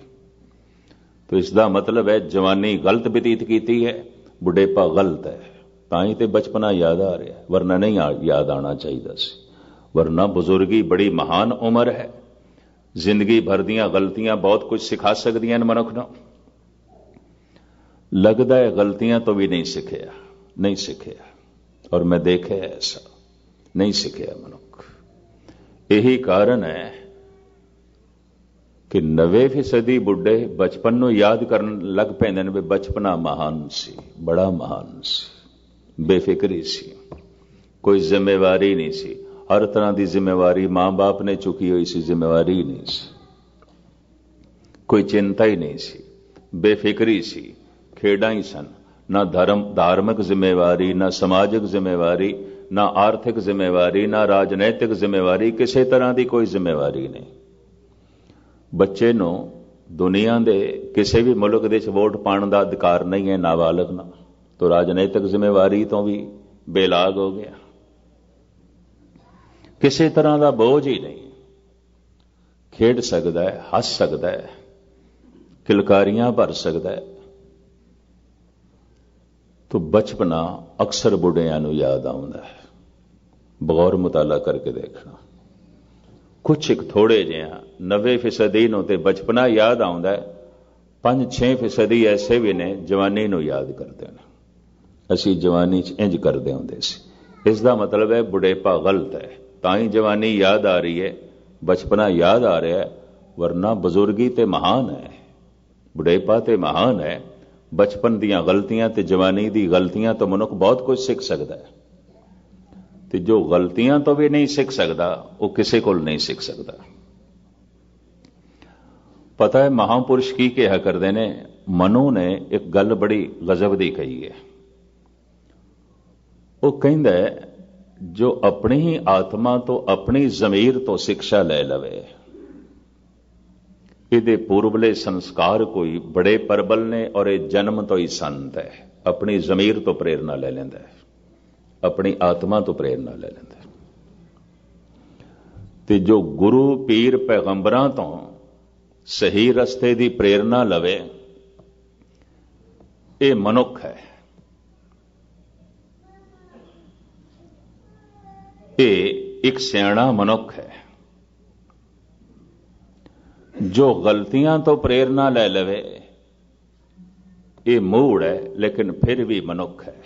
ਤੋ ਇਸ ਦਾ ਮਤਲਬ ਹੈ ਜਵਾਨੀ ਗਲਤ ਬਤੀਤ ਕੀਤੀ ਹੈ, ਬੁਢੇਪਾ ਗਲਤ ਹੈ, ਤਾਂ ਹੀ ਤੇ ਬਚਪਨਾ ਯਾਦ ਆ ਰਿਹਾ, ਵਰਨਾ ਨਹੀਂ ਯਾਦ ਆਣਾ ਚਾਹੀਦਾ ਸੀ। ਵਰਨਾ ਬਜ਼ੁਰਗੀ ਬੜੀ ਮਹਾਨ ਉਮਰ ਹੈ, ਜ਼ਿੰਦਗੀ ਭਰ ਦੀਆਂ ਗਲਤੀਆਂ ਬਹੁਤ ਕੁਝ ਸਿਖਾ ਸਕਦੀਆਂ ਨੇ ਮਨੁੱਖ ਨੂੰ। लगता है गलतियां तो भी नहीं सिखिया, नहीं सिखिया। और मैं देखे ऐसा नहीं सिखिया मनुख। यही कारण है कि 90% बुढ़े बचपन ਨੂੰ याद करन लग पैंदे ने, बचपना महान सी, बड़ा महान सी, बेफिक्री सी, कोई जिम्मेवारी नहीं सी। हर तरह की जिम्मेवारी मां बाप ने चुकी हुई सी, जिम्मेवारी नहीं सी, कोई चिंता ही नहीं सी, बेफिक्री सी, खेड़ा ही सन। ना धार्मिक जिम्मेवारी, ना समाजिक जिम्मेवारी, ना आर्थिक जिम्मेवारी, ना राजनैतिक जिम्मेवारी, किसी तरह की कोई जिम्मेवारी नहीं। बच्चे नूं दुनिया के किसी भी मुल्क दे वोट पाने का अधिकार नहीं है, नाबालग ना, तो राजनैतिक जिम्मेवारी तो भी बेलाग हो गया। किसी तरह का बोझ ही नहीं, खेड सकता है, हस सकता है, किलकारियां भर सकता है। तो बचपना अक्सर बुढ़ियां नूं याद आउंदा है। बगौर मुताला करके देखना, कुछ एक थोड़े जिहा 90% ਨੂੰ ਤੇ ਬਚਪਨਾ ਯਾਦ ਆਉਂਦਾ ਹੈ, 5-6% ਐਸੇ ਵੀ ਨੇ ਜਵਾਨੀ ਨੂੰ ਯਾਦ ਕਰਦੇ ਨੇ। ਅਸੀਂ ਜਵਾਨੀ 'ਚ ਇੰਜ ਕਰਦੇ ਹੁੰਦੇ ਸੀ। ਇਸ ਦਾ ਮਤਲਬ ਹੈ ਬੁਢੇਪਾ ਗਲਤ ਹੈ, ਤਾਂ ਹੀ ਜਵਾਨੀ ਯਾਦ ਆ ਰਹੀ ਹੈ, ਬਚਪਨਾ ਯਾਦ ਆ ਰਿਹਾ ਹੈ, ਵਰਨਾ ਬਜ਼ੁਰਗੀ ਤੇ ਮਹਾਨ ਹੈ, ਬੁਢੇਪਾ ਤੇ ਮਹਾਨ ਹੈ। ਬਚਪਨ ਦੀਆਂ ਗਲਤੀਆਂ ਤੇ ਜਵਾਨੀ ਦੀ ਗਲਤੀਆਂ ਤੋਂ ਮਨੁੱਖ ਬਹੁਤ ਕੁਝ ਸਿੱਖ ਸਕਦਾ ਹੈ, ਤੇ ਜੋ ਗਲਤੀਆਂ ਤੋਂ ਵੀ ਨਹੀਂ ਸਿੱਖ ਸਕਦਾ ਉਹ ਕਿਸੇ ਕੋਲ ਨਹੀਂ ਸਿੱਖ ਸਕਦਾ। ਪਤਾ ਹੈ ਮਹਾਂਪੁਰਸ਼ ਕੀ ਕਿਹਾ ਕਰਦੇ ਨੇ? ਮਨੂ ਨੇ ਇੱਕ ਗੱਲ ਬੜੀ ਗਜ਼ਬ ਦੀ ਕਹੀ ਹੈ। ਉਹ ਕਹਿੰਦਾ ਜੋ ਆਪਣੀ ਹੀ ਆਤਮਾ ਤੋਂ, ਆਪਣੀ ਜ਼ਮੀਰ ਤੋਂ ਸਿੱਖਿਆ ਲੈ ਲਵੇ, ਇਹਦੇ ਪੂਰਬਲੇ ਸੰਸਕਾਰ ਕੋਈ ਬੜੇ ਪ੍ਰਬਲ ਨੇ ਔਰ ਇਹ ਜਨਮ ਤੋਂ ਹੀ ਸੰਤ ਹੈ। ਆਪਣੀ ਜ਼ਮੀਰ ਤੋਂ ਪ੍ਰੇਰਨਾ ਲੈ ਲੈਂਦਾ ਹੈ, ਆਪਣੀ ਆਤਮਾ ਤੋਂ ਪ੍ਰੇਰਨਾ ਲੈ ਲੈਂਦਾ ਹੈ। ਤੇ ਜੋ ਗੁਰੂ ਪੀਰ ਪੈਗੰਬਰਾਂ ਤੋਂ ਸਹੀ ਰਸਤੇ ਦੀ ਪ੍ਰੇਰਨਾ ਲਵੇ, ਇਹ ਮਨੁੱਖ ਹੈ, ਇਹ ਇੱਕ ਸਿਆਣਾ ਮਨੁੱਖ ਹੈ। ਜੋ ਗਲਤੀਆਂ ਤੋਂ ਪ੍ਰੇਰਨਾ ਲੈ ਲਵੇ, ਇਹ ਮੂੜ ਹੈ, ਲੇਕਿਨ ਫਿਰ ਵੀ ਮਨੁੱਖ ਹੈ।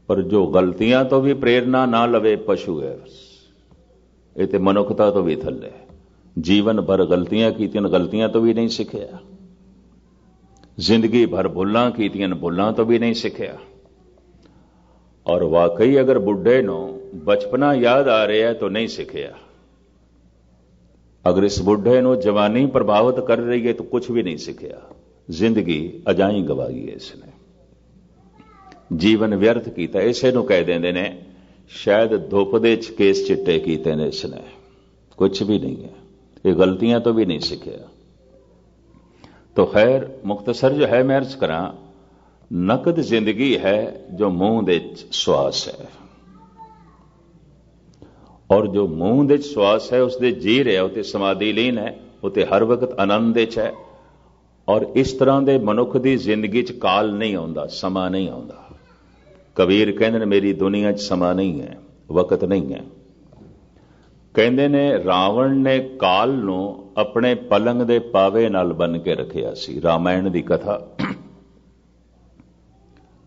ਪਰ ਜੋ ਗਲਤੀਆਂ ਤੋਂ ਵੀ ਪ੍ਰੇਰਨਾ ਨਾ ਲਵੇ, ਪਸ਼ੂ ਹੈ। ਇਹ ਤੇ ਮਨੁੱਖਤਾ ਤੋਂ ਵੀ ਥੱਲੇ। ਜੀਵਨ ਭਰ ਗਲਤੀਆਂ ਕੀਤੀਆਂ, ਗਲਤੀਆਂ ਤੋਂ ਵੀ ਨਹੀਂ ਸਿੱਖਿਆ। ਜ਼ਿੰਦਗੀ ਭਰ ਭੁੱਲਾਂ ਕੀਤੀਆਂ, ਭੁੱਲਾਂ ਤੋਂ ਵੀ ਨਹੀਂ ਸਿੱਖਿਆ। ਔਰ ਵਾਕਈ ਅਗਰ ਬੁੱਢੇ ਨੂੰ ਬਚਪਨਾ ਯਾਦ ਆ ਰਿਹਾ ਤਾਂ ਨਹੀਂ ਸਿੱਖਿਆ। ਅਗਰ ਇਸ ਬੁੱਢੇ ਨੂੰ ਜਵਾਨੀ ਪ੍ਰਭਾਵਿਤ ਕਰ ਰਹੀ ਹੈ ਤਾਂ ਕੁਝ ਵੀ ਨਹੀਂ ਸਿੱਖਿਆ। ਜ਼ਿੰਦਗੀ ਅਜਾਈ ਗਵਾਈ ਹੈ ਇਸਨੇ, ਜੀਵਨ ਵਿਅਰਥ ਕੀਤਾ। ਇਸੇ ਨੂੰ ਕਹਿ ਦਿੰਦੇ ਨੇ ਸ਼ਾਇਦ ਧੁੱਪ ਦੇ ਚ ਕੇਸ ਚਿੱਟੇ ਕੀਤੇ ਨੇ ਇਸਨੇ, ਕੁਝ ਵੀ ਨਹੀਂ ਹੈ। ਇਹ ਗਲਤੀਆਂ ਤੋਂ ਵੀ ਨਹੀਂ ਸਿੱਖਿਆ। तो खैर मुख्तसर जो है मैं अर्ज करा, नकद जिंदगी है जो मूंह दे श्वास है, और जो मूंह दे श्वास है उसदे जी रहा, उते समाधि लीन है, उते हर वक्त आनंद है। और इस तरह दे मनुख दी जिंदगी च काल नहीं आउंदा, समा नहीं आउंदा। कबीर कहंदे ने मेरी दुनिया च समा नहीं है, वक्त नहीं है। कहंदे ने रावण ने काल नूं अपने पलंग दे पावे नाल बन के रखिया सी। रामायण दी कथा,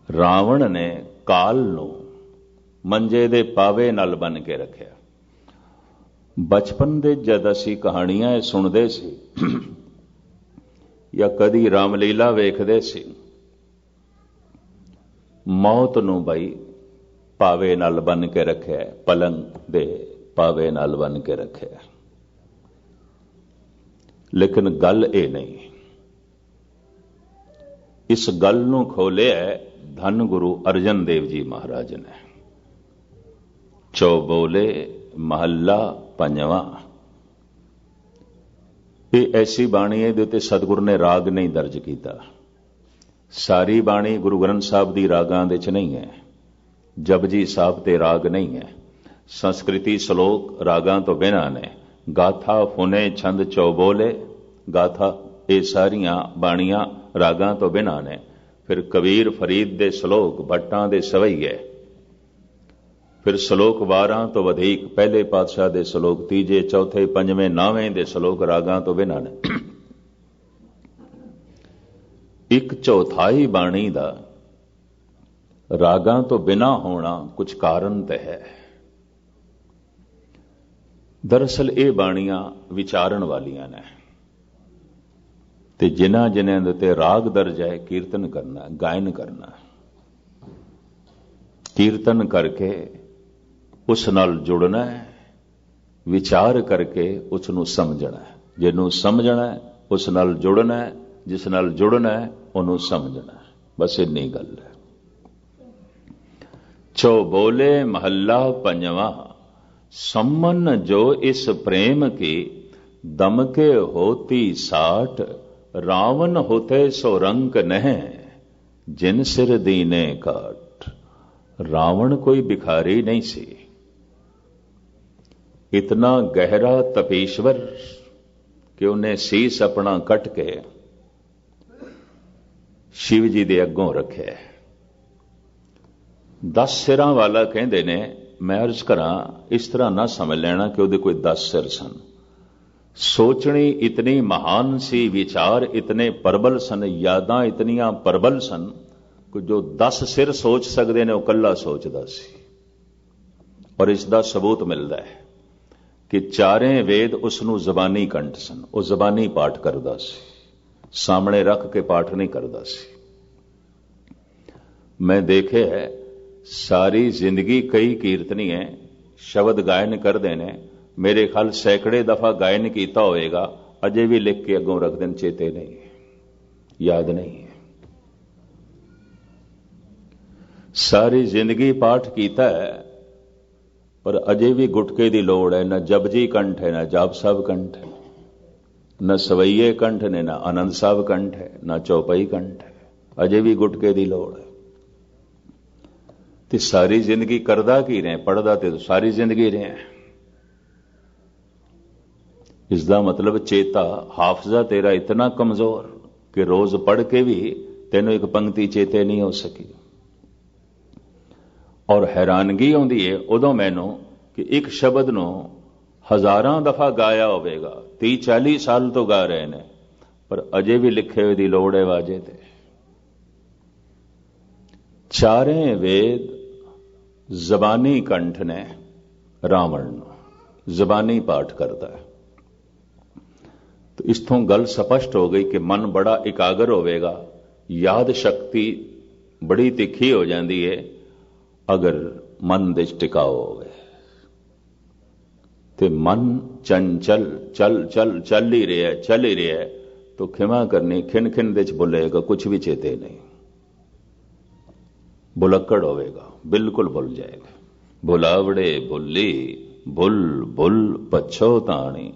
रावण ने काल नूं मंजे दे पावे नाल बन के रखिया। बचपन दे जद असीं कहानियां सुणदे सी या कदी रामलीला वेखदे सी, मौत नूं बई पावे नाल बन के रखिया, पलंग दे पावे नाल बन के रखिया। लेकिन गल ये नहीं, इस गल नूं खोलिया धन गुरु अर्जन देव जी महाराज ने। चौबोले महला पंजवा, ये ऐसी बाणी है जिहदे सतगुरु ने राग नहीं दर्ज किया। सारी बाणी गुरु ग्रंथ साहब की रागां दे च नहीं है, जपजी साहब ते राग नहीं है। संस्कृति श्लोक रागां तो बिना ने, गाथा फुने छंद चौबोले, गाथा ये सारियां बाणियां रागां तो बिना ने। फिर कबीर फरीद दे श्लोक, भट्टां दे सवैये, फिर श्लोक 12 तो वधिक, पहले पातशाह दे श्लोक, तीजे चौथे पंजवें नावें दे श्लोक रागां तो बिना ने। एक चौथाई बाणी दा रागां तो बिना होना कुछ कारण ते है। दरअसल ये बाणियां विचारण वालियां ने, ते जिन्हां जिन्हां दे ते राग दर्ज है, कीर्तन करना, गायन करना, कीर्तन करके उस नाल जुड़ना है, विचार करके उसनूं समझना है। जिन्हों समझना है उस नाल जुड़ना है, जिस नाल जुड़ना है उन्हों समझना है। बस इन्नी गल है। चौबोले महला पंजवा, सम्मन जो इस प्रेम की दम के होती साठ, रावण होते सो रंक नह जिन सिर दीने काट। रावण कोई भिखारी नहीं सी, इतना गहरा तपीश्वर कि उन्हें सीस अपना कट के शिव जी दे अगों रखे। 10 सिरां वाला कहंदे ने मैं अर्ज करा इस तरह ना समझ लेना कि ਉਹਦੇ कोई 10 सिर सन। सोचनी इतनी महान सी, विचार इतने प्रबल सन, यादां इतनियां प्रबल सन कि जो 10 सिर सोच सकते ने, ਉਹ ਕੱਲਾ ਸੋਚਦਾ ਸੀ। ਔਰ ਇਸ ਦਾ ਸਬੂਤ ਮਿਲਦਾ ਹੈ ਕਿ ਚਾਰੇ ਵੇਦ ਉਸ ਨੂੰ ਜ਼ਬਾਨੀ ਕੰਠ ਸਨ। ਉਹ ਜ਼ਬਾਨੀ ਪਾਠ ਕਰਦਾ ਸੀ, ਸਾਹਮਣੇ ਰੱਖ ਕੇ ਪਾਠ ਨਹੀਂ ਕਰਦਾ ਸੀ। ਮੈਂ ਦੇਖਿਆ ਹੈ ਸਾਰੀ ਜ਼ਿੰਦਗੀ ਕਈ ਕੀਰਤਨੀਏ ਸ਼ਬਦ ਗਾਇਨ ਕਰਦੇ ਨੇ, ਮੇਰੇ ਖਿਆਲ ਸੈਂਕੜੇ ਦਫਾ ਗਾਇਨ ਕੀਤਾ ਹੋਵੇਗਾ, ਅਜੇ ਵੀ ਲਿਖ ਕੇ ਅੱਗੋਂ ਰੱਖ ਦੇਣ, ਚੇਤੇ ਨਹੀਂ, ਯਾਦ ਨਹੀਂ। ਸਾਰੀ ਜ਼ਿੰਦਗੀ ਪਾਠ ਕੀਤਾ ਹੈ ਪਰ ਅਜੇ ਵੀ ਗੁਟਕੇ ਦੀ ਲੋੜ ਹੈ। ਨਾ ਜਪਜੀ ਕੰਠ ਹੈ, ਨਾ ਜਾਪ ਸਾਹਿਬ ਕੰਠ ਹੈ, ਨਾ ਸਵਈਏ ਕੰਠ ਨੇ, ਨਾ ਆਨੰਦ ਸਾਹਿਬ ਕੰਠ ਹੈ, ਨਾ ਚੌਪਈ ਕੰਠ ਹੈ, ਅਜੇ ਵੀ ਗੁਟਕੇ ਦੀ ਲੋੜ ਹੈ। ਤੇ ਸਾਰੀ ਜ਼ਿੰਦਗੀ ਕਰਦਾ ਕੀ ਰਹੇ? ਪੜਦਾ ਤੇ ਸਾਰੀ ਜ਼ਿੰਦਗੀ ਰਹੇ। ਇਸ ਦਾ ਮਤਲਬ ਚੇਤਾ, ਹਾਫਜ਼ਾ ਤੇਰਾ ਇਤਨਾ ਕਮਜ਼ੋਰ ਕਿ ਰੋਜ਼ ਪੜ੍ਹ ਕੇ ਵੀ ਤੈਨੂੰ ਇੱਕ ਪੰਕਤੀ ਚੇਤੇ ਨਹੀਂ ਹੋ ਸਕੀ। ਔਰ ਹੈਰਾਨਗੀ ਆਉਂਦੀ ਹੈ ਉਦੋਂ ਮੈਨੂੰ ਕਿ ਇੱਕ ਸ਼ਬਦ ਨੂੰ ਹਜ਼ਾਰਾਂ ਦਫਾ ਗਾਇਆ ਹੋਵੇਗਾ, 30-40 ਸਾਲ ਤੋਂ ਗਾ ਰਹੇ ਨੇ, ਪਰ ਅਜੇ ਵੀ ਲਿਖੇ ਹੋਏ ਦੀ ਲੋੜ ਹੈ ਵਾਜੇ ਤੇ। ਚਾਰੇ ਵੇਦ ਜ਼ਬਾਨੀ ਕੰਠ ਨੇ ਰਾਵਣ ਨੂੰ, ਜ਼ਬਾਨੀ ਪਾਠ ਕਰਦਾ ਹੈ। तो इथों गल स्पष्ट हो गई कि मन बड़ा इकागर होवेगा, याद शक्ति बड़ी तिखी हो जाती है अगर मन दे टिकाओ होवे। ते मन चंचल चल चल चल ही रहा है तो खिमा करनी, खिन खिन दे बोलेगा, कुछ भी चेते नहीं, बुलक्कड़ होवेगा, बिल्कुल भुल जाएगा। भुलावड़े भुल्ली भुल भुल पछोताणी।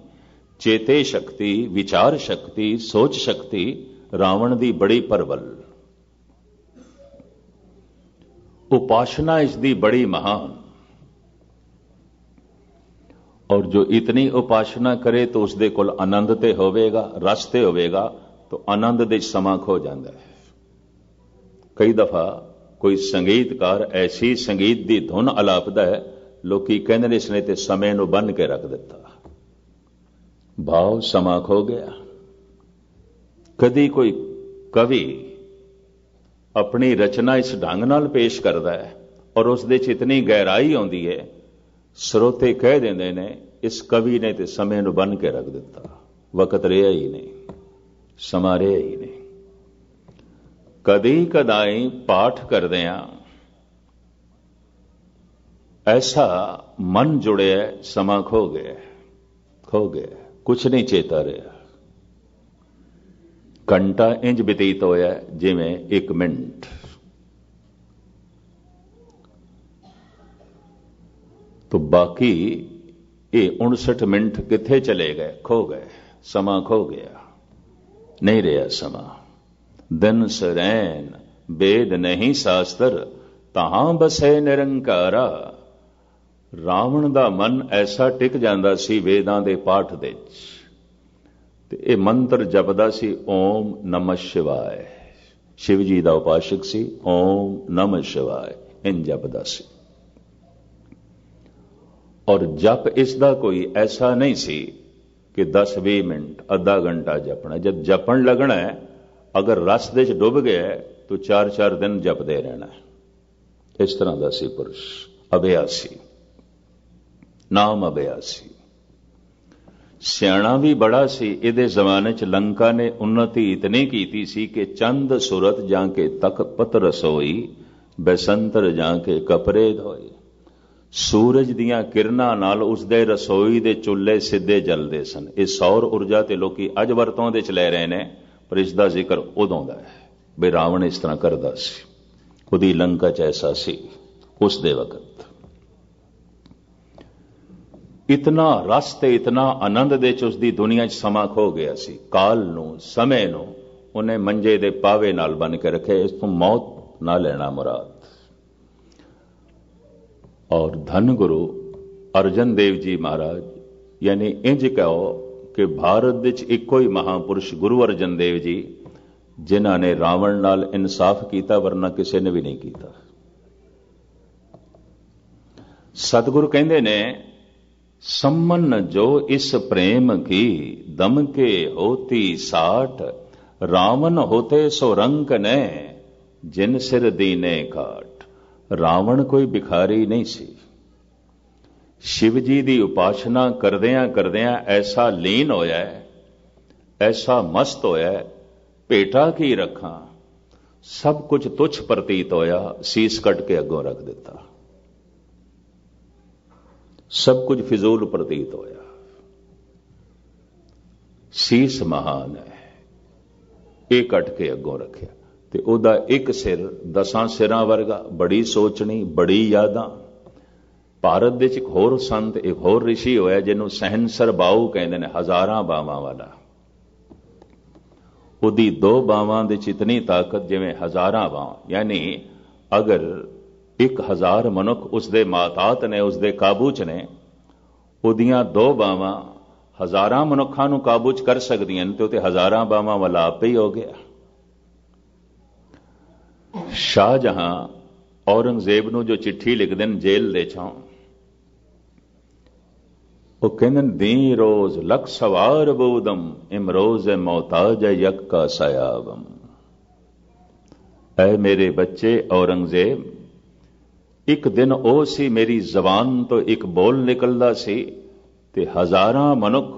चेते शक्ति, विचार शक्ति, सोच शक्ति रावण दी बड़ी प्रबल, उपासना इसकी बड़ी महान। और जो इतनी उपासना करे तो उसदे कोल आनंद ते होवेगा, रस ते होवेगा, तो आनंद दे समा खो जाता है। कई दफा कोई संगीतकार ऐसी संगीत दी धुन अलापदा है, लोकी कहंदे ने इसने ते समय नूं बन के रख दिता, भाव समा खो गया। कदी कोई कवि अपनी रचना इस ढंग नाल पेश करता है और उस दे च इतनी गहराई आउंदी है, श्रोते कह देंदे ने इस कवि ने ते समय नूं बन के रख दिता, वक्त रहा ही नहीं, समा रहा ही नहीं। कदी कदाई पाठ करदियां ऐसा मन जुड़े, समा खो गया, खो गया, कुछ नहीं चेता रहा। घंटा इंज बतीत होया जिवें 1 मिनट। तो बाकी ये 59 मिनट किथे चले गए? खो गए, समा खो गया, नहीं रहा समा। दिन सरैन वेद नहीं शास्त्र, तहां बसे निरंकारा। रावण दा मन ऐसा टिक जांदा सी वेदां दे पाठ दे ते ये मंत्र जपदा सी, ओम नमः शिवाय। शिव जी दा उपासक सी, ओम नमः शिवाय इन जपदा सी। और जप इसदा कोई ऐसा नहीं सी कि 10-20 मिनट अद्धा घंटा जपना। जब जपन लगना है, अगर रस दे च डुब गया तो 4-4 दिन जपदे रहना है। इस तरह दा सी पुरुष, अभ्यासी, नाम अभ्यासी। सियाणा भी बड़ा सी। इहदे जमाने च लंका ने उन्नति इतनी कीती सी कि चंद सुरत जाके तक पत रसोई, बसंतर जाके कपरे धोई। सूरज दियां किरणां नाल उसदे रसोई दे चुल्हे सिद्धे जलदे सन। ये सौर ऊर्जा ते लोकी अज वरतों दे च ले रहे ने, पर इसदा जिक्र उदों दा है भी रावण इस तरह करदा सी। उहदी लंका च ऐसा सी उस दे वक्त। इतना रस ते इतना आनंद दे च उसदी दुनिया च समा खो गया सी। काल नूं, समय नूं उन्हें मंजे दे पावे नाल बन के रखे, इस तो मौत ना लेना मुराद। और धन गुरु अर्जन देव जी महाराज, यानी इंज कहो कि भारत विच इको ही महापुरुष गुरु अर्जन देव जी जिन्हां ने रावण नाल इंसाफ कीता, वरना किसी ने भी नहीं कीता। सतगुरु कहते ने सम्मन जो इस प्रेम की दम के होती साठ, रावण होते सो रंक ने जिन सिर दीने काट। रावण कोई भिखारी नहीं सी। शिव जी की उपासना करदियां करदियां ऐसा लीन होया है, ऐसा मस्त होया है, भेटा की रखा, सब कुछ तुच्छ प्रतीत होया, सीस कट के अगों रख दिता, सब कुछ फिजूल प्रतीत होया। सीस महान है, ਇਹ ਕੱਟ ਕੇ ਅੱਗੋਂ ਰੱਖਿਆ ਤੇ ਉਹਦਾ ਇੱਕ ਸਿਰ 10 ਸਿਰਾਂ ਵਰਗਾ। ਬੜੀ ਸੋਚਣੀ, ਬੜੀ ਯਾਦਾਂ। ਭਾਰਤ ਦੇ ਵਿੱਚ ਇੱਕ ਹੋਰ ਸੰਤ, ਇੱਕ ਹੋਰ ਰਿਸ਼ੀ ਹੋਇਆ ਜਿਹਨੂੰ ਸਹਿਨਸਰ ਬਾਹੂ ਕਹਿੰਦੇ ਨੇ, ਹਜ਼ਾਰਾਂ ਬਾਹਾਂ ਵਾਲਾ। ਉਹਦੀ 2 ਬਾਹਾਂ ਦੇ ਵਿੱਚ ਇਤਨੀ ਤਾਕਤ ਜਿਵੇਂ ਹਜ਼ਾਰਾਂ ਬਾਹਾਂ। ਯਾਨੀ ਅਗਰ 1000 ਮਨੁੱਖ ਉਸਦੇ ਮਾਤਾਤ ਨੇ, ਉਸਦੇ ਕਾਬੂ 'ਚ ਨੇ, ਉਹਦੀਆਂ 2 ਬਾਹਾਂ ਹਜ਼ਾਰਾਂ ਮਨੁੱਖਾਂ ਨੂੰ ਕਾਬੂ 'ਚ ਕਰ ਸਕਦੀਆਂ ਨੇ, ਤੇ ਉਹ ਤੇ ਹਜ਼ਾਰਾਂ ਬਾਹਾਂ ਵਾਲਾ ਆਪੇ ਹੀ ਹੋ ਗਿਆ। ਸ਼ਾਹਜਹਾਂ ਔਰੰਗਜ਼ੇਬ ਨੂੰ ਜੋ ਚਿੱਠੀ ਲਿਖਦੇ ਨੇ ਜੇਲ੍ਹ ਦੇ ਚੋਂ, ਉਹ ਕਹਿੰਦੇ ਨੇ ਦੀ ਰੋਜ਼ ਲਖ ਸਵਾਰ ਬੂਦਮ, ਇਮਰੋਜ਼ ਮੌਤਾਜ ਯਕ ਕਾ ਸਯਾਬਮ। ਐ ਮੇਰੇ ਬੱਚੇ ਔਰੰਗਜ਼ੇਬ, ਇੱਕ ਦਿਨ ਉਹ ਸੀ ਮੇਰੀ ਜ਼ਬਾਨ ਤੋਂ ਇੱਕ ਬੋਲ ਨਿਕਲਦਾ ਸੀ ਤੇ ਹਜ਼ਾਰਾਂ ਮਨੁੱਖ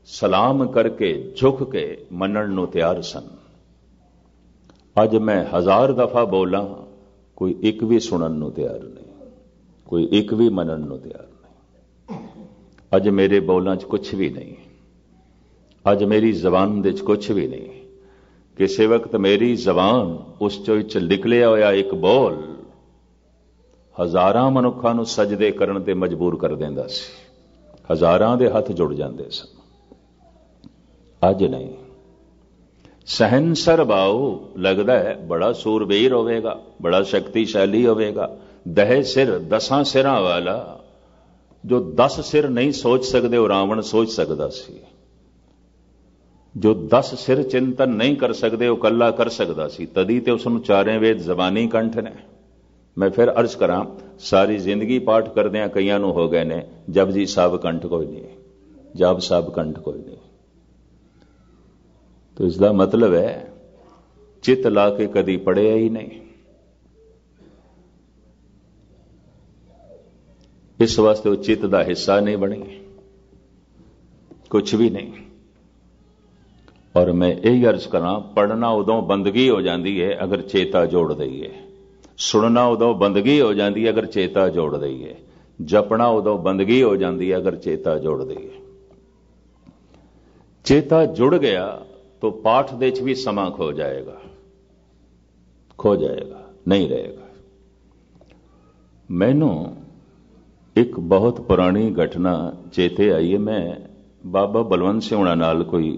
ਸਲਾਮ ਕਰਕੇ ਝੁਕ ਕੇ ਮੰਨਣ ਨੂੰ ਤਿਆਰ ਸਨ। ਅੱਜ ਮੈਂ 1000 ਦਫਾ ਬੋਲਾਂ, ਕੋਈ ਇੱਕ ਵੀ ਸੁਣਨ ਨੂੰ ਤਿਆਰ ਨਹੀਂ, ਕੋਈ ਇੱਕ ਵੀ ਮੰਨਣ ਨੂੰ ਤਿਆਰ ਨਹੀਂ। ਅੱਜ ਮੇਰੇ ਬੋਲਾਂ 'ਚ ਕੁਛ ਵੀ ਨਹੀਂ, ਅੱਜ ਮੇਰੀ ਜ਼ਬਾਨ ਦੇ 'ਚ ਕੁਛ ਵੀ ਨਹੀਂ। ਕਿਸੇ ਵਕਤ ਮੇਰੀ ਜ਼ਬਾਨ ਉਸ 'ਚੋਂ ਨਿਕਲਿਆ ਹੋਇਆ ਇੱਕ ਬੋਲ ਹਜ਼ਾਰਾਂ ਮਨੁੱਖਾਂ ਨੂੰ ਸਜਦੇ ਕਰਨ ਤੇ ਮਜਬੂਰ ਕਰ ਦਿੰਦਾ ਸੀ, ਹਜ਼ਾਰਾਂ ਦੇ ਹੱਥ ਜੁੜ ਜਾਂਦੇ ਸਨ। ਅੱਜ ਨਹੀਂ। ਸਹਿਨਸਰ ਬਾਹੂ ਲੱਗਦਾ ਹੈ ਬੜਾ ਸੂਰਬੀਰ ਹੋਵੇਗਾ, ਬੜਾ ਸ਼ਕਤੀਸ਼ਾਲੀ ਹੋਵੇਗਾ। 10 ਸਿਰ 10 ਸਿਰਾਂ ਵਾਲਾ, ਜੋ 10 ਸਿਰ ਨਹੀਂ ਸੋਚ ਸਕਦੇ ਉਹ ਰਾਵਣ ਸੋਚ ਸਕਦਾ ਸੀ। ਜੋ 10 ਸਿਰ ਚਿੰਤਨ ਨਹੀਂ ਕਰ ਸਕਦੇ ਉਹ ਕੱਲਾ ਕਰ ਸਕਦਾ ਸੀ। ਤਦੀ ਤੇ ਉਸ ਨੂੰ 4 ਵੇਦ ਜ਼ਬਾਨੀ ਕੰਠ ਨੇ। मैं फिर अर्ज करा, सारी जिंदगी पाठ करदे कईयां नूं हो गए ने जपजी साहब कंठ कोई नहीं, जाप साहब कंठ कोई नहीं। तो इसका मतलब है चित ला के कदी पढ़िया ही नहीं। इस वास्ते वो चित का हिस्सा नहीं बनी, कुछ भी नहीं। और मैं यही अर्ज करा, पढ़ना उदों बंदगी हो जाती है अगर चेता जोड़ दईए, सुनना उदों बंदगी हो जाती है अगर चेता जोड़ दईए, जपना उदों बंदगी हो जाती है अगर चेता जोड़ दईए। चेता जुड़ गया तो पाठ दे भी समा खो जाएगा, नहीं रहेगा। मैनू एक बहुत पुरानी घटना चेते आई है। मैं बाबा बलवंत सिंह हुणां नाल कोई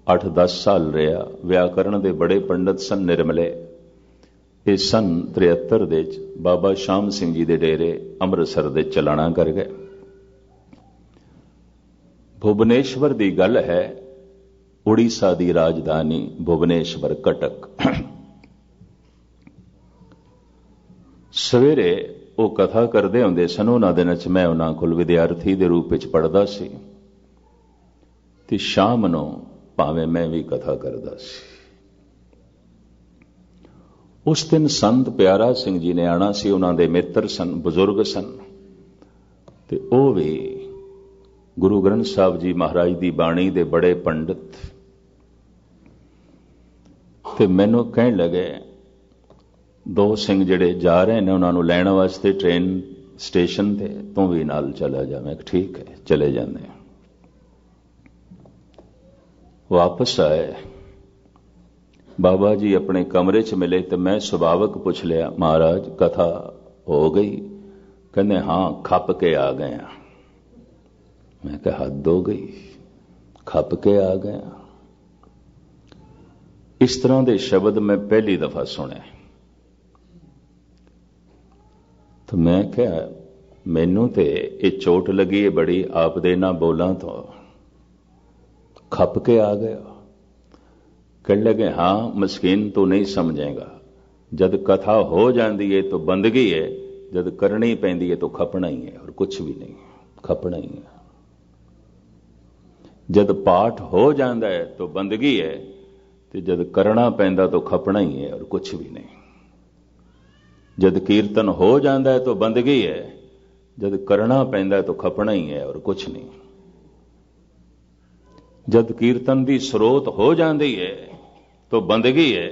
8-10 साल रहा। व्याकरण के बड़े पंडित सन, निर्मले। ਇਹ सन 73 ਦੇ ਬਾਬਾ ਸ਼ਾਮ ਸਿੰਘ ਜੀ ਦੇ ਡੇਰੇ ਅੰਮ੍ਰਿਤਸਰ ਦੇ ਚਲਾਣਾ ਕਰ ਗਏ। ਭੁਵਨੇਸ਼ਵਰ ਦੀ ਗੱਲ ਹੈ, ਉੜੀਸਾ ਦੀ ਰਾਜਧਾਨੀ ਭੁਵਨੇਸ਼ਵਰ, ਕਟਕ। ਸਵੇਰੇ ਉਹ ਕਥਾ ਕਰਦੇ ਹੁੰਦੇ ਸਨ। ਉਹਨਾਂ ਦਿਨਾਂ 'ਚ ਮੈਂ ਉਹਨਾਂ ਕੋਲ ਵਿਦਿਆਰਥੀ ਦੇ ਰੂਪ ਵਿੱਚ ਪੜ੍ਹਦਾ ਸੀ ਤੇ ਸ਼ਾਮ ਨੂੰ ਭਾਵੇਂ ਮੈਂ ਵੀ ਕਥਾ ਕਰਦਾ ਸੀ। उस दिन संत प्यारा सिंह जी ने आना सी। उन्होंने मित्र सन, बुजुर्ग सन, ते वो भी गुरु ग्रंथ साहब जी महाराज की बाणी दे बड़े पंडित। ते मैनू कहन लगे, 2 सिंह जिहड़े जा रहे हैं उन्होंने लैण वास्ते ट्रेन स्टेशन ते, तू भी नाल चला जा। मैं ठीक है, चले जाने। वापस आए, बाबा जी अपने कमरे च मिले तो मैं सुभावक पूछ लिया, महाराज कथा हो गई? कहने हाँ, खप के आ गया। मैं कहा हद हो गई, खप के आ गया। इस तरह के शब्द मैं पहली दफा सुने। तो मैं क्या, मैनू तो ये चोट लगी है बड़ी, आप दे ना बोला तो खप के आ गया। कह लगे हाँ मस्कीन, तो नहीं समझेगा, जब कथा हो जाती है तो बंदगी है, जद करनी पैंदी है तो खपना ही है और कुछ भी नहीं, खपना ही है। जद पाठ हो जाता है तो बंदगी है, तो जद करना पैंदा तो खपना ही है और कुछ भी नहीं। जद कीर्तन हो जाता है तो बंदगी है, जद करना पैंदा तो खपना ही है और कुछ नहीं। जद कीर्तन की स्रोत हो जाती है तो बंदगी है,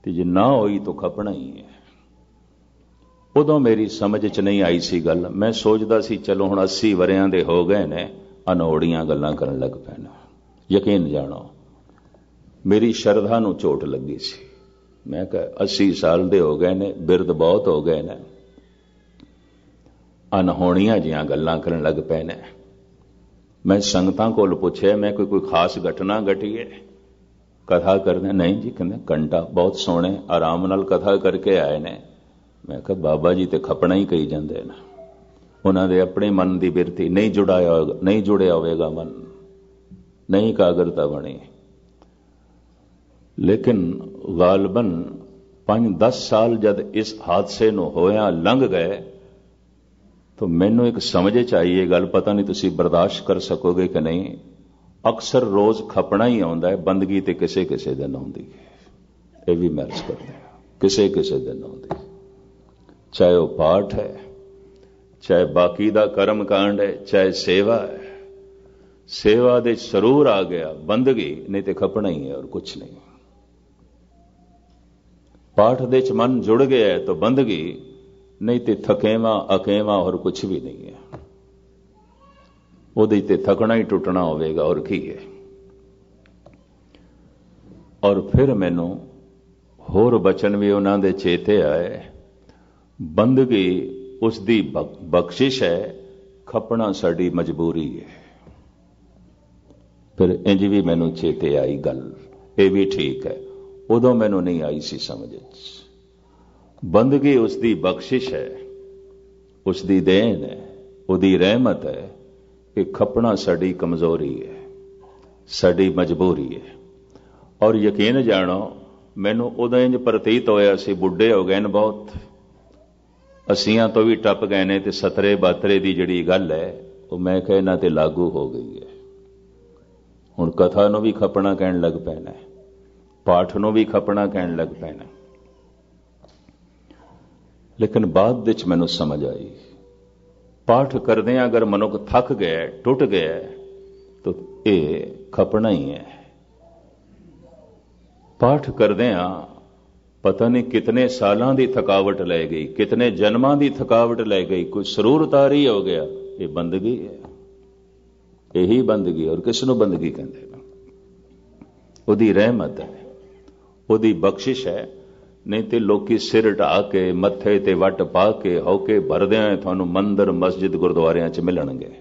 तो जे ना होई तो खपना ही है। उदों मेरी समझ च नहीं आई सी गल। मैं सोचता सी चलो हुण 80 वरियां दे हो गए ने, अनहोड़ियां गल्लां करन लग पैना। यकीन जानो मेरी शरधा नूं चोट लगी सी। मैं कहा 80 साल दे हो गए ने, बिरद बहुत हो गए ने, अनहोणियां जिहां गल्लां करन लग पए ने। मैं संगतां कोल पुछया, मैं कोई खास घटना घटी है? कथा करने? नहीं जी, कहंदे घंटा बहुत सोहणे आराम नाल कथा करके आए ने। मैं कहा बाबा जी ते खपना ही कही जांदे ने, उन्हां दे अपने मन की बिरती नहीं जुड़िया होवेगा मन, नहीं एकाग्रता बनी। लेकिन गालबन 5-10 साल जद इस हादसे नूं होया लंघ गए तो मैनू एक समझ च आई ये गल, पता नहीं तुसी बर्दाश्त कर सकोगे कि नहीं। अक्सर रोज खपना ही आउंदा है, बंदगी ते किसे किसे दिन आउंदी है। ये भी महसूस करते हैं, किसे किसे दिन आउंदी, चाहे वह पाठ है, चाहे बाकी दा कर्म कांड है, चाहे सेवा है। सेवा दे सरूर आ गया, बंदगी नहीं ते खपना ही है और कुछ नहीं। पाठ दे च मन जुड़ गया है तो बंदगी, नहीं ते थकेवा अकेवा और कुछ भी नहीं है। उहदे ते थकना ही टुटना होवेगा और की है। और फिर मैनू होर बचन भी उन्हां दे चेते आए, बंदगी उसदी बख्शिश है, खपना साडी मजबूरी है। फिर इंज भी मैनू चेते आई गल, ये भी ठीक है, उदों मैनू नहीं आई सी समझ। बंदगी उसदी बख्शिश है, उसदी देन है, उसदी रहमत है कि खपना साडी कमजोरी है, साडी मजबूरी है। और यकीन जानो मैनू उदों इंज प्रतीत होया सी, बुढ़े हो गए न बहुत, 80 तो भी टप गए ने, ते 17-72 की जिहड़ी गल है वो मैं कह इन्हां ते लागू हो गई है। हुण कथा नूं भी खपना कहण लग पैना, पाठ नूं भी खपना कहण लग पैना। लेकिन बाद विच मैनूं समझ आई, पाठ करदे अगर मनुख थक गया, टुट गया, तो ये खपना ही है। पाठ करदे पता नहीं कितने सालों की थकावट लै गई, कितने जन्मां की थकावट लै गई, कोई सरूर उतारी हो गया। ये बंदगी है, यही बंदगी। और किसनों बंदगी कहते हैं? उहदी रहमत है, उहदी बख्शिश है। नहीं तो लोकी सिर ढा के मत्थे ते वट पा के होके भरदियां थानू मंदिर मस्जिद गुरुद्वारियां च मिलणगे।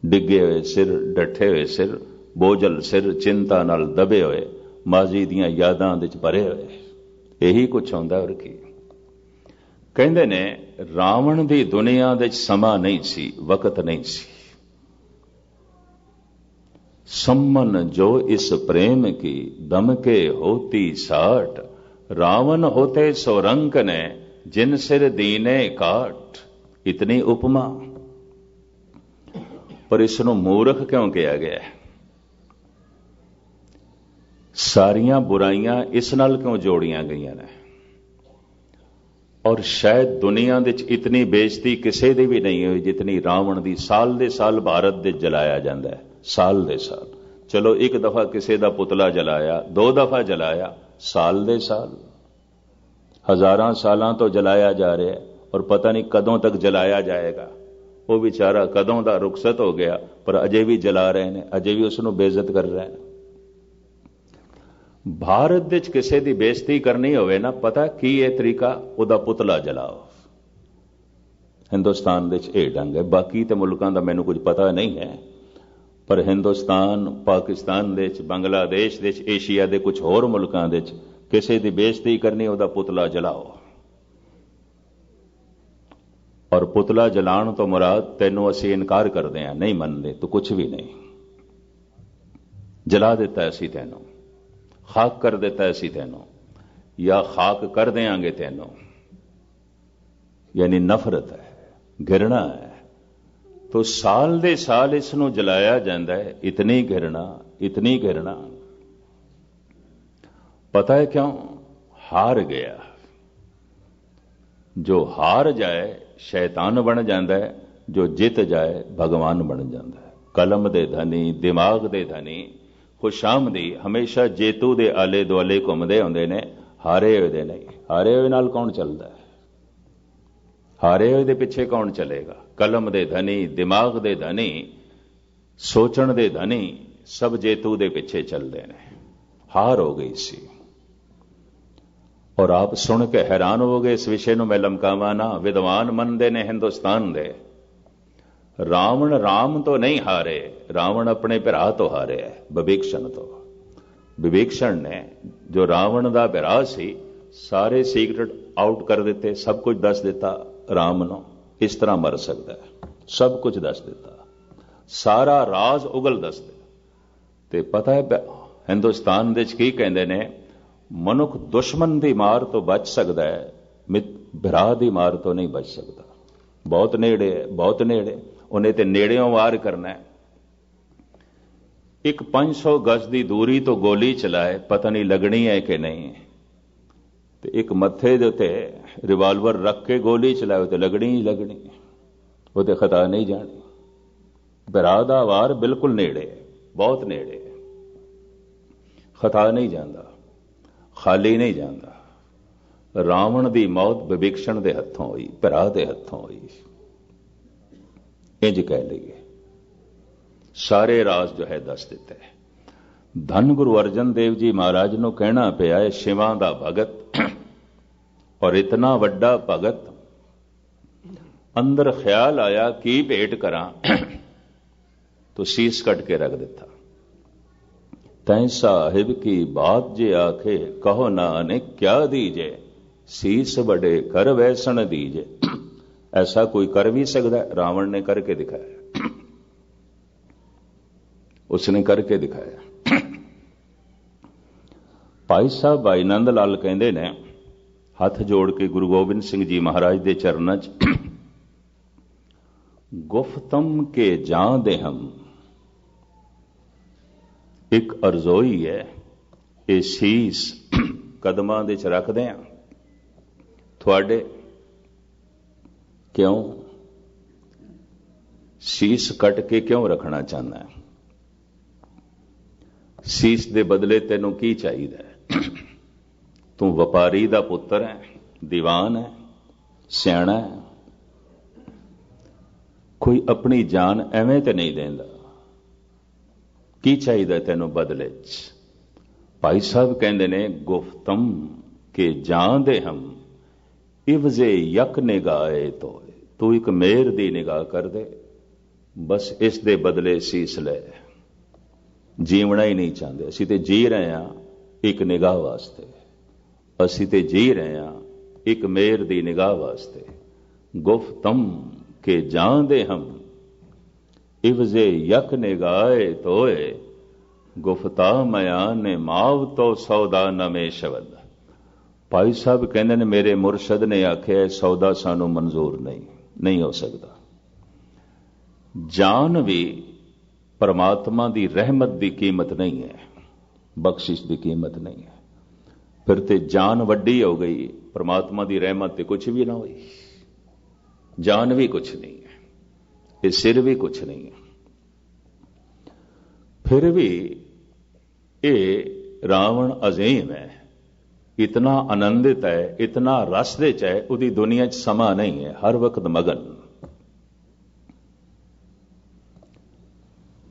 डिगे हुए सिर, डठे हुए सिर, बोझल सिर, चिंता नाल दबे हुए, माजी दियां यादां दे च भरे हुए, यही कुछ होंदा। और की कहंदे ने, रावण दी दुनिया दे च समा नहीं सी, वक्त नहीं सी। सम्मन जो इस प्रेम की दम के होती साठ, रावण होते सो रंक ने जिन सिर दीने काट। इतनी उपमा, पर इसनों मूर्ख क्यों किया गया है? सारियां बुराइयां इस नाल क्यों जोड़ियां गई ने? और शायद दुनिया दे इतनी बेइज्जती किसी दी भी नहीं हुई जितनी रावण दी। साल दे साल भारत दे जलाया जाता है, साल दे साल। चलो एक दफा किसी दा पुतला जलाया, 2 दफा जलाया, साल दे साल, हजारां सालां तो जलाया जा रहा है। और पता नहीं कदों तक जलाया जाएगा। वो बेचारा कदों दा रुखसत हो गया, पर अजे भी जला रहे हैं, अजे भी उसनूं बेइज्जत कर रहे हैं। भारत दे किसी की बेइज्जती करनी होवे ना, पता की ये तरीका? उहदा पुतला जलाओ। हिंदुस्तान दे ये ढंग है। बाकी तो मुल्कां दा मैनूं कुछ पता नहीं है, पर हिंदुस्तान, पाकिस्तान दे, बांग्लादेश दे, एशिया दे कुछ होर मुल्कां दे किसी की बेइज्जती करनी, उहदा पुतला जलाओ। और पुतला जलाण तो मुराद तैनूं असीं इनकार करदे हां, नहीं मनदे, तो कुछ भी नहीं। जला दिता असीं तैनूं, खाक कर दिता असीं तैनूं, या खाक कर देंगे तैनूं। यानी नफरत है, घृणा है। तो साल दे साल इसनों जलाया जाता है। इतनी घृणा, इतनी घृणा। पता है क्यों? हार गया। जो हार जाए शैतान बन जाता है, जो जित जाए भगवान बन जाता है। कलम दे धनी, दिमाग दे धनी, खुशामदी हमेशा जेतू दे आले दुआले घूमदे हुंदे ने, हारे हुए दे नहीं। हारे हुए नाल कौन चलता है? हारे हुए दे पिछे कौन चलेगा? कलम दे धनी, दिमाग दे धनी, सोचण दे धनी सब जेतू दे पिछे चलते हैं। हार हो गई सी। और आप सुन के हैरान हो गए। इस विषय में मैं लमकावा ना, विद्वान मनते ने हिंदुस्तान दे, रावण राम तो नहीं हारे, रावण अपने भरा तो हारे है, विभीषण तो। विभीषण ने जो रावण का भरा सी सारे सीक्रेट आउट कर दिते, सब कुछ दस दिता राम नूं, इस तरह मर सकता है, सब कुछ दस दिता, सारा राज उगल दस दिता। ते पता है हिंदुस्तान दे की कहंदे ने, मनुख दुश्मन की मार तो बच सकता है, भरा की मार तो नहीं बच सकता। बहुत नेड़े है, बहुत नेड़े, उन्हें तो नेड़ियों वार करना है। एक 500 गज की दूरी तो गोली चलाए, पता नहीं लगनी है कि नहीं, तो एक मत्थे दे उत्ते रिवाल्वर रख के गोली चलाए तो लगनी ही लगनी, वो तो खता नहीं जानी। भरा दा वार बिल्कुल नेड़े, बहुत नेड़े, खता नहीं जाता, खाली नहीं जाता। रावण की मौत विभीषण के हथों हुई, भरा के हथों हुई, इंज कह लीए। सारे राज जो है दस दिते। धन गुरु अर्जन देव जी महाराज नूं कहना पिया है, शिवां दा भगत और इतना वड्डा भगत, अंदर ख्याल आया की भेंट करां, तो शीस कट के रख दिता। तैं साहिब की बात जे आखे, कहो नानक क्या दीजे, शीस बड़े कर वैसन दीजे। ऐसा कोई कर भी सकता है? रावण ने करके दिखाया, उसने करके दिखाया। भाई साहब भाई नंद लाल कहते ने, हथ जोड़ के गुरु गोबिंद सिंह जी महाराज के चरणों च, गुफ्तम के जां दे हम, एक अरजोई है, ये शीस कदमां दे च रखदे हैं थोड़े। क्यों शीस कट के क्यों रखना चाहना है? शीस दे बदले तेनों की चाहिए? तू व्यापारी दा पुत्र है, दीवान है, सियाणा है, कोई अपनी जान एवें ते नहीं देंदा, की चाहिए तेनों बदले च? भाई साहब कहते ने, गुफ्तम के जान दे हम, इवजे यक निगाहे तो, तू एक मेहर दी निगाह कर दे, बस इस दे बदले सीस ले। जीवना ही नहीं चाहते, असीं ते जी रहे हैं एक निगाह वास्ते, असीं ते जी रहे हैं एक मेहर दी निगाह वास्ते। गुफ्तम के जान दे हम, इवजे यक निगाहे तोए, गुफ्ता मया ने माव तो सौदा नमे शब्द। भाई साहब कहते ने, मेरे मुरशद ने आख्या सौदा सानू मंजूर नहीं हो सकता। जान भी परमात्मा की रहमत की कीमत नहीं है, बख्शिश की कीमत नहीं है। फिर ते जान वड्डी हो गई, परमात्मा की रहमत ते कुछ भी ना हुई। जान भी कुछ नहीं है, ये सिर भी कुछ नहीं है। फिर भी ये रावण अजीम है, इतना आनंदित है, इतना रस दे च है, उसकी दुनिया च समा नहीं है, हर वक्त मगन।